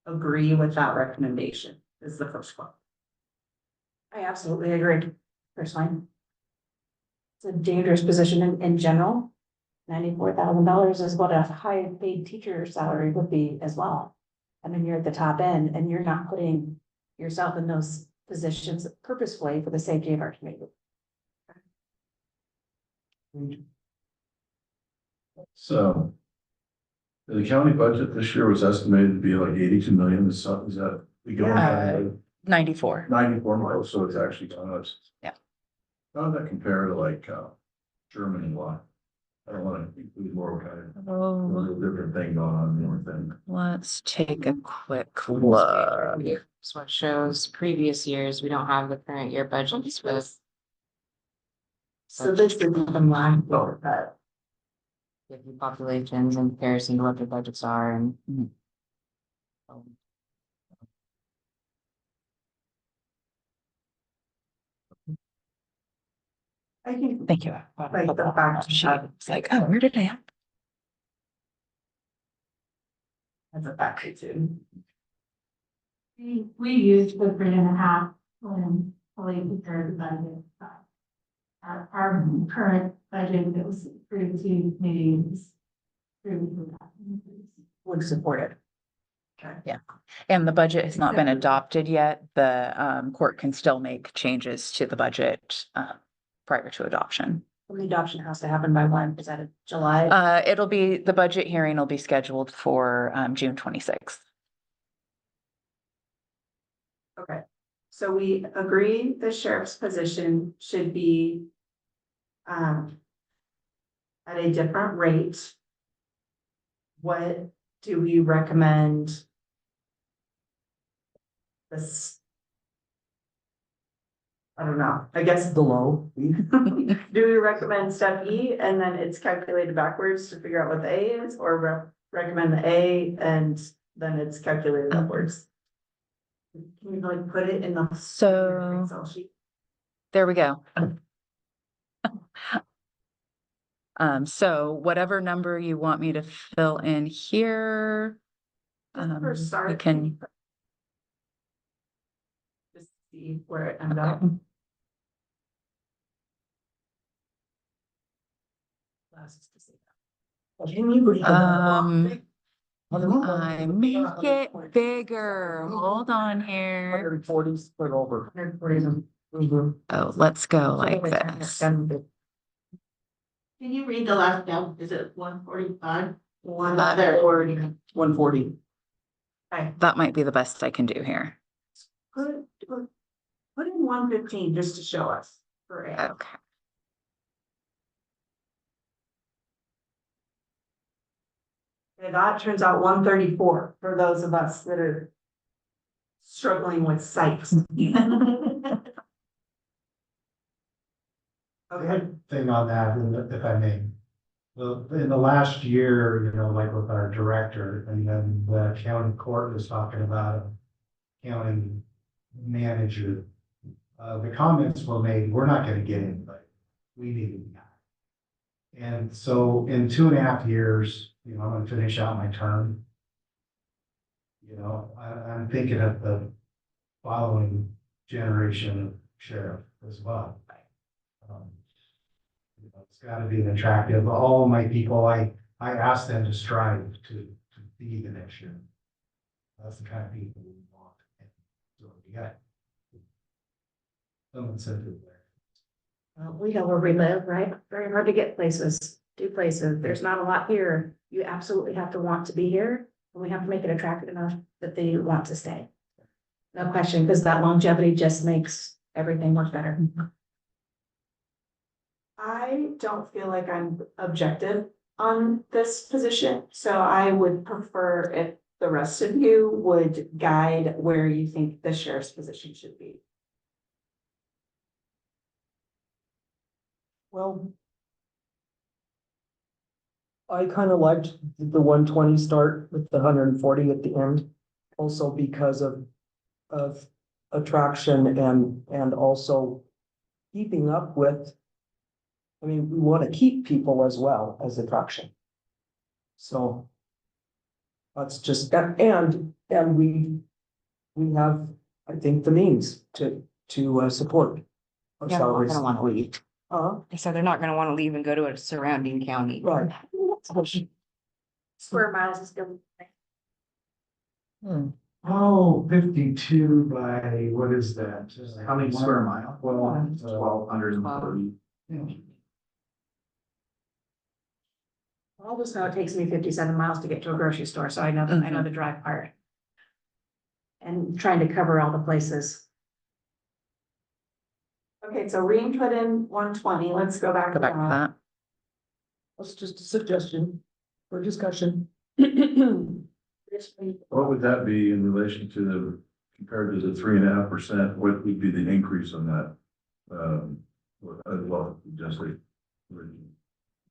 C: agree with that recommendation? Is the first one.
E: I absolutely agree, personally. It's a dangerous position in general. $94,000 is what a high paid teacher salary would be as well. I mean, you're at the top end and you're not putting yourself in those positions purposefully for the safety of our community.
J: So the county budget this year was estimated to be like 82 million. Is that we go
A: Yeah. 94.
J: 94 million, so it's actually gone up.
A: Yeah.
J: How does that compare to like Germany? Why? I don't want to include more kind of a little different thing going on, more thing.
A: Let's take a quick look.
D: That's what shows previous years. We don't have the current year budgets with.
C: So this is even line for that.
D: Different populations in comparison to what their budgets are and.
C: I think
A: Thank you.
C: like the fact that
A: It's like, oh, where did I have?
C: as a factor too.
F: We used the 3.5 when fully prepared the budget. Our current budget that was approved to meetings.
E: Would support it.
A: And the budget has not been adopted yet. The court can still make changes to the budget prior to adoption.
E: When the adoption has to happen by when? Is that in July?
A: The budget hearing will be scheduled for, June 26th.
C: Okay, so we agree the sheriff's position should be at a different rate. What do we recommend? This. I don't know, I guess,
L: The low.
C: do we recommend step E and then it's calculated backwards to figure out what the A is, or recommend the A and then it's calculated upwards? Can you like put it in the
A: So
C: Excel sheet?
A: there we go. So whatever number you want me to fill in here.
C: Just for
A: We
C: start,
A: can,
C: just see where it ended up. Can you read?
A: I make it bigger. Hold on here.
L: 140 split over.
C: 140.
A: Oh, let's go like this.
F: Can you read the last down? Is it 145?
C: One
A: Other.
L: 140.
A: That might be the best I can do here.
C: Put in 115 just to show us for A.
A: Okay.
C: And that turns out 134 for those of us that are struggling with sight. Okay,
B: Thing on that, if I may. Well, in the last year, you know, like with our director, and then the county court was talking about a county manager. The comments were made, we're not gonna get anybody. We need a guy. And so in 2.5 years, you know, I'm gonna finish out my term. You know, I'm thinking of the following generation of sheriff as well. You know, it's gotta be attractive. All my people, I asked them to strive to be the next year. That's the kind of people we want. And so we got some incentive there.
E: We know where we live, right? Very hard to get places, do places. There's not a lot here. You absolutely have to want to be here. And we have to make it attractive enough that they want to stay. No question, because that longevity just makes everything work better.
C: I don't feel like I'm objective on this position, so I would prefer if the rest of you would guide where you think the sheriff's position should be.
L: Well, I kind of liked the 120 start with the 140 at the end, also because of attraction and also keeping up with. I mean, we want to keep people as well as attraction. So that's just, and we have, I think, the means to support our
D: Yeah, I
L: salaries.
D: don't want to leave. So they're not gonna want to leave and go to a surrounding county.
L: Right.
E: Square miles is still.
B: Oh, 52 by, what is that?
I: How many square mile?
B: Well,
I: 1,230.
E: I'll just know it takes me 57 miles to get to a grocery store, so I know the drive part. And trying to cover all the places.
C: Okay, so Reem put in 120, let's go back
A: Go
C: to
A: back to
C: that.
A: that.
L: That's just a suggestion for discussion.
J: What would that be in relation to the, compared to the 3.5%, what would be the increase on that? Well, just like.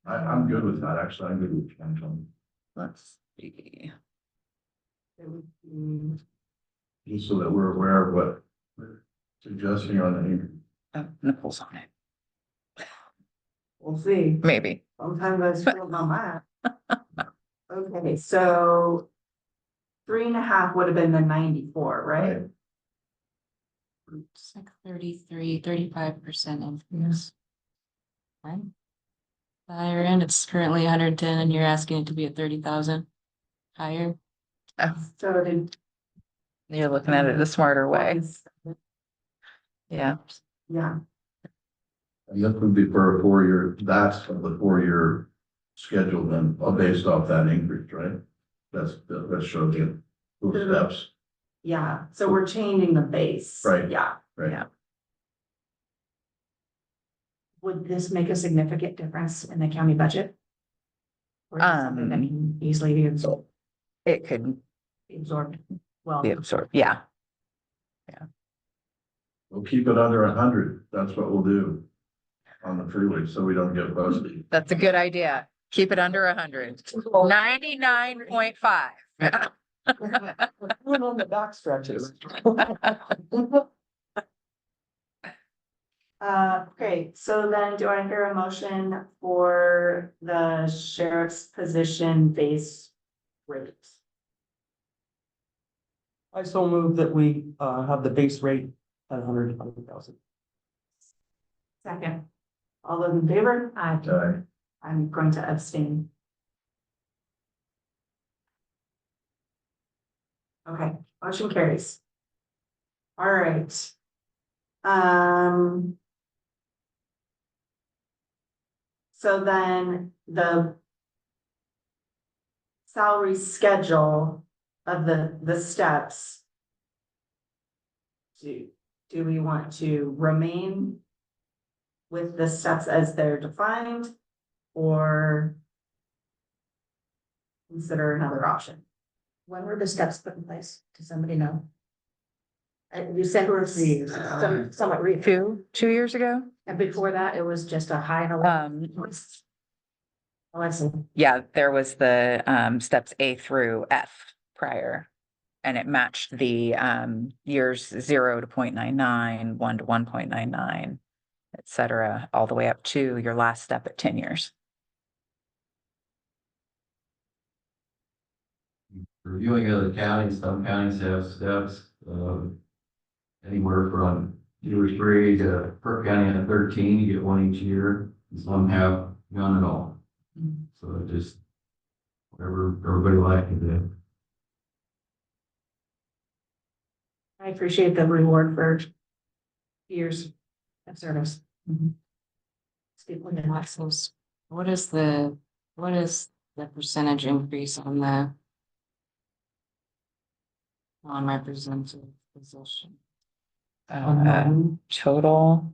J: I'm good with that, actually, I'm good with 2020.
A: Let's see.
J: Just so that we're aware of what we're suggesting on the increase.
A: Oh, Nicole's on it.
C: We'll see.
A: Maybe.
C: Sometimes I scroll on that. Okay, so 3.5 would have been the 94, right?
D: It's like 35% increase. Right? The higher end, it's currently 110 and you're asking it to be at 30,000 higher.
A: Oh,
C: So did.
A: you're looking at it a smarter way. Yeah.
C: Yeah.
J: And this would be for a 4-year, that's of the 4-year schedule then, based off that increase, right? That shows you those steps,
C: Yeah, so we're changing the base.
J: Right.
C: Yeah,
J: right?
A: Yeah.
E: Would this make a significant difference in the county budget? Or is it something that can easily be absorbed,
A: It could
E: well?
A: be absorbed, yeah.
J: We'll keep it under 100, that's what we'll do on the freeway, so we don't get busted.
A: That's a good idea. Keep it under 100. 99.5.
L: Went on the back stretches.
C: Okay, so then do I hear a motion for the sheriff's position base rates?
L: I so move that we have the base rate at 120,000.
C: Second. All those in favor?
J: Aye.
C: I'm going to abstain. Okay, motion carries. All right. So then the salary schedule of the steps. Do we want to remain with the steps as they're defined or consider another option?
E: When were the steps put in place? Does somebody know? You said
C: 2 or 3 years.
E: somewhat recent,
A: 2 years ago?
E: and before that, it was just a high and a low. Oh, I see.
A: Yeah, there was the steps A through F prior. And it matched the years 0 to 0.99, 1 to 1.99, et cetera, all the way up to your last step at 10 years.
K: Reviewing other counties, some counties have steps, anywhere from 2 or 3 to per county at 13, you get 1 each year, and some have none at all. So it just, whatever everybody likes to do.
E: I appreciate the reward for years of service. People in
D: Maximums. What is the percentage increase on the non-represented position?
A: Total,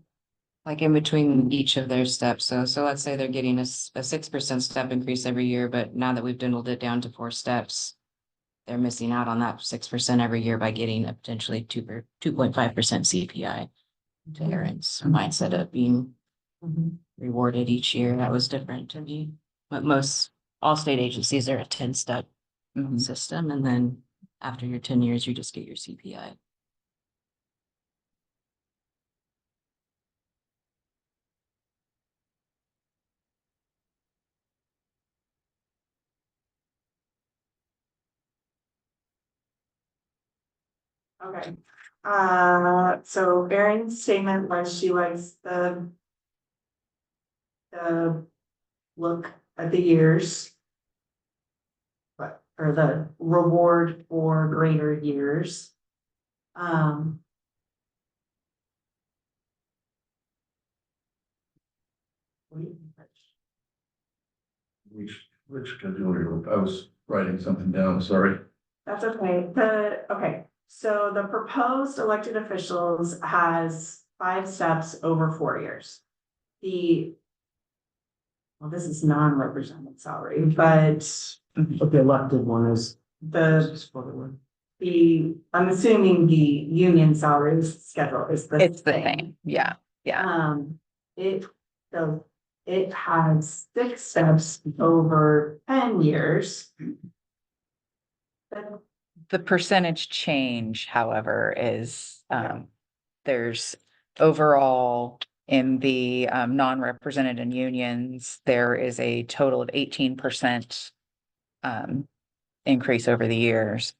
D: Like in between each of their steps, so let's say they're getting a 6% step increase every year, but now that we've dwindled it down to 4 steps. They're missing out on that 6% every year by getting a potentially 2.5% CPI. To Aaron's mindset of being rewarded each year, that was different to me. But all state agencies are a 10-step system, and then after your 10 years, you just get your CPI.
C: Okay, so Erin's statement was she likes the look at the years. Or the reward for greater years.
J: Which schedule, I was writing something down, sorry.
C: That's okay. Okay, so the proposed elected officials has 5 steps over 4 years. Well, this is non-represented salary, but
L: But the elected one is.
C: I'm assuming the union salary schedule is the
A: it's the
C: same.
A: same, yeah.
C: It has 6 steps over 10 years. But
A: The percentage change, however, is,
C: Yeah.
A: there's overall in the non-represented and unions, there is a total of 18% increase over the years.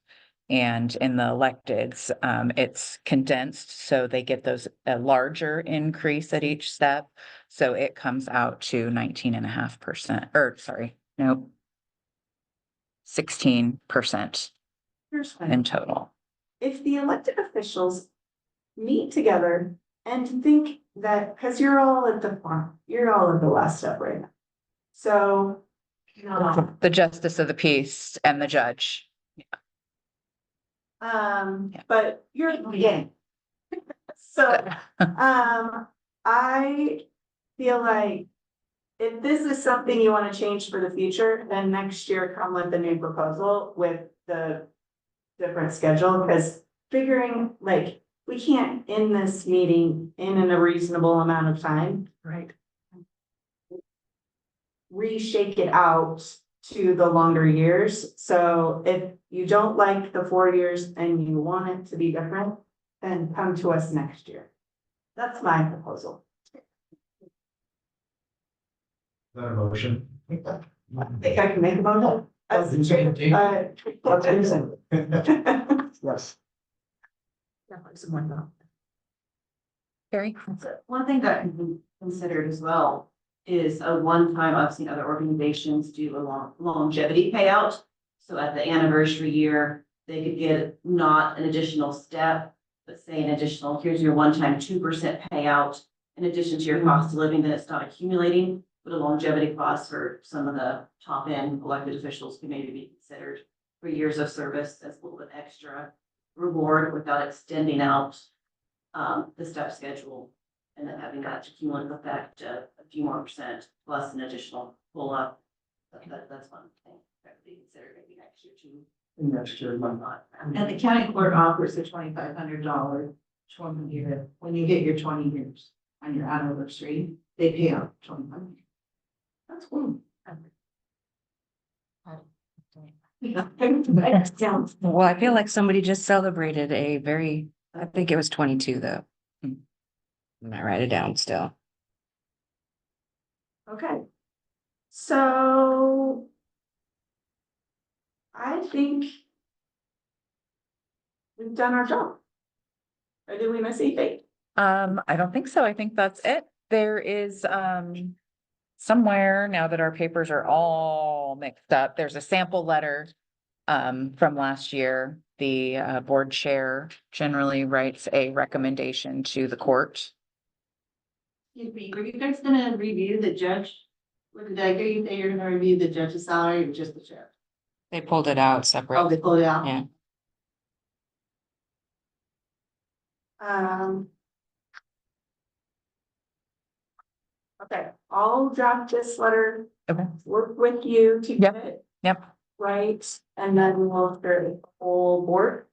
A: And in the electeds, it's condensed, so they get a larger increase at each step. So it comes out to 19.5%, or sorry, nope. 16%
C: here's my
A: in total.
C: if the elected officials meet together and think that, because you're all at the farm, you're all at the last step right now. So,
A: The justice of the peace and the judge. Yeah.
C: but you're at the beginning. So, I feel like if this is something you want to change for the future, then next year come with a new proposal with the different schedule, because figuring, like, we can't end this meeting in a reasonable amount of time.
E: Right.
C: Reshake it out to the longer years. So if you don't like the 4 years and you want it to be different, then come to us next year. That's my proposal.
B: Is that a motion?
C: I think I can make a motion. As the chair.
L: That's amazing. Yes.
E: Definitely some more though.
A: Carrie?
H: So one thing that can be considered as well is a one-time, I've seen other organizations do a longevity payout. So at the anniversary year, they could get not an additional step, but say an additional, here's your one-time 2% payout. In addition to your cost of living, then it's not accumulating, but a longevity cost for some of the top end elected officials could maybe be considered for years of service as a little bit extra reward without extending out the step schedule. And then having that cumulative effect, a few more percent plus an additional pull up. That's one thing that would be considered maybe next year too.
L: Next year, my.
G: And the county court offers a $2,500 20 year, when you hit your 20 years on your anniversary, they pay out 2,500. That's cool.
D: Well, I feel like somebody just celebrated a very, I think it was 22 though. I might write it down still.
C: Okay. So I think we've done our job. Or did we miss anything?
A: I don't think so. I think that's it. There is, somewhere, now that our papers are all mixed up, there's a sample letter from last year. The board chair generally writes a recommendation to the court.
F: Excuse me, were you guys gonna review the judge? What did I hear you say you're gonna review the judge's salary or just the sheriff?
D: They pulled it out separate.
F: Oh, they pulled it out?
D: Yeah.
C: Okay, I'll draft this letter.
A: Okay.
C: Work with you to get it
A: Yep.
C: right, and then we'll start the whole board.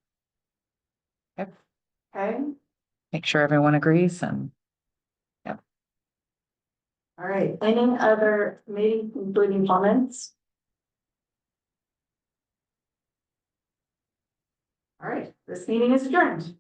A: Yep.
C: Okay,
A: Make sure everyone agrees and.
C: all right, any other meeting concluding comments? All right, this meeting is adjourned.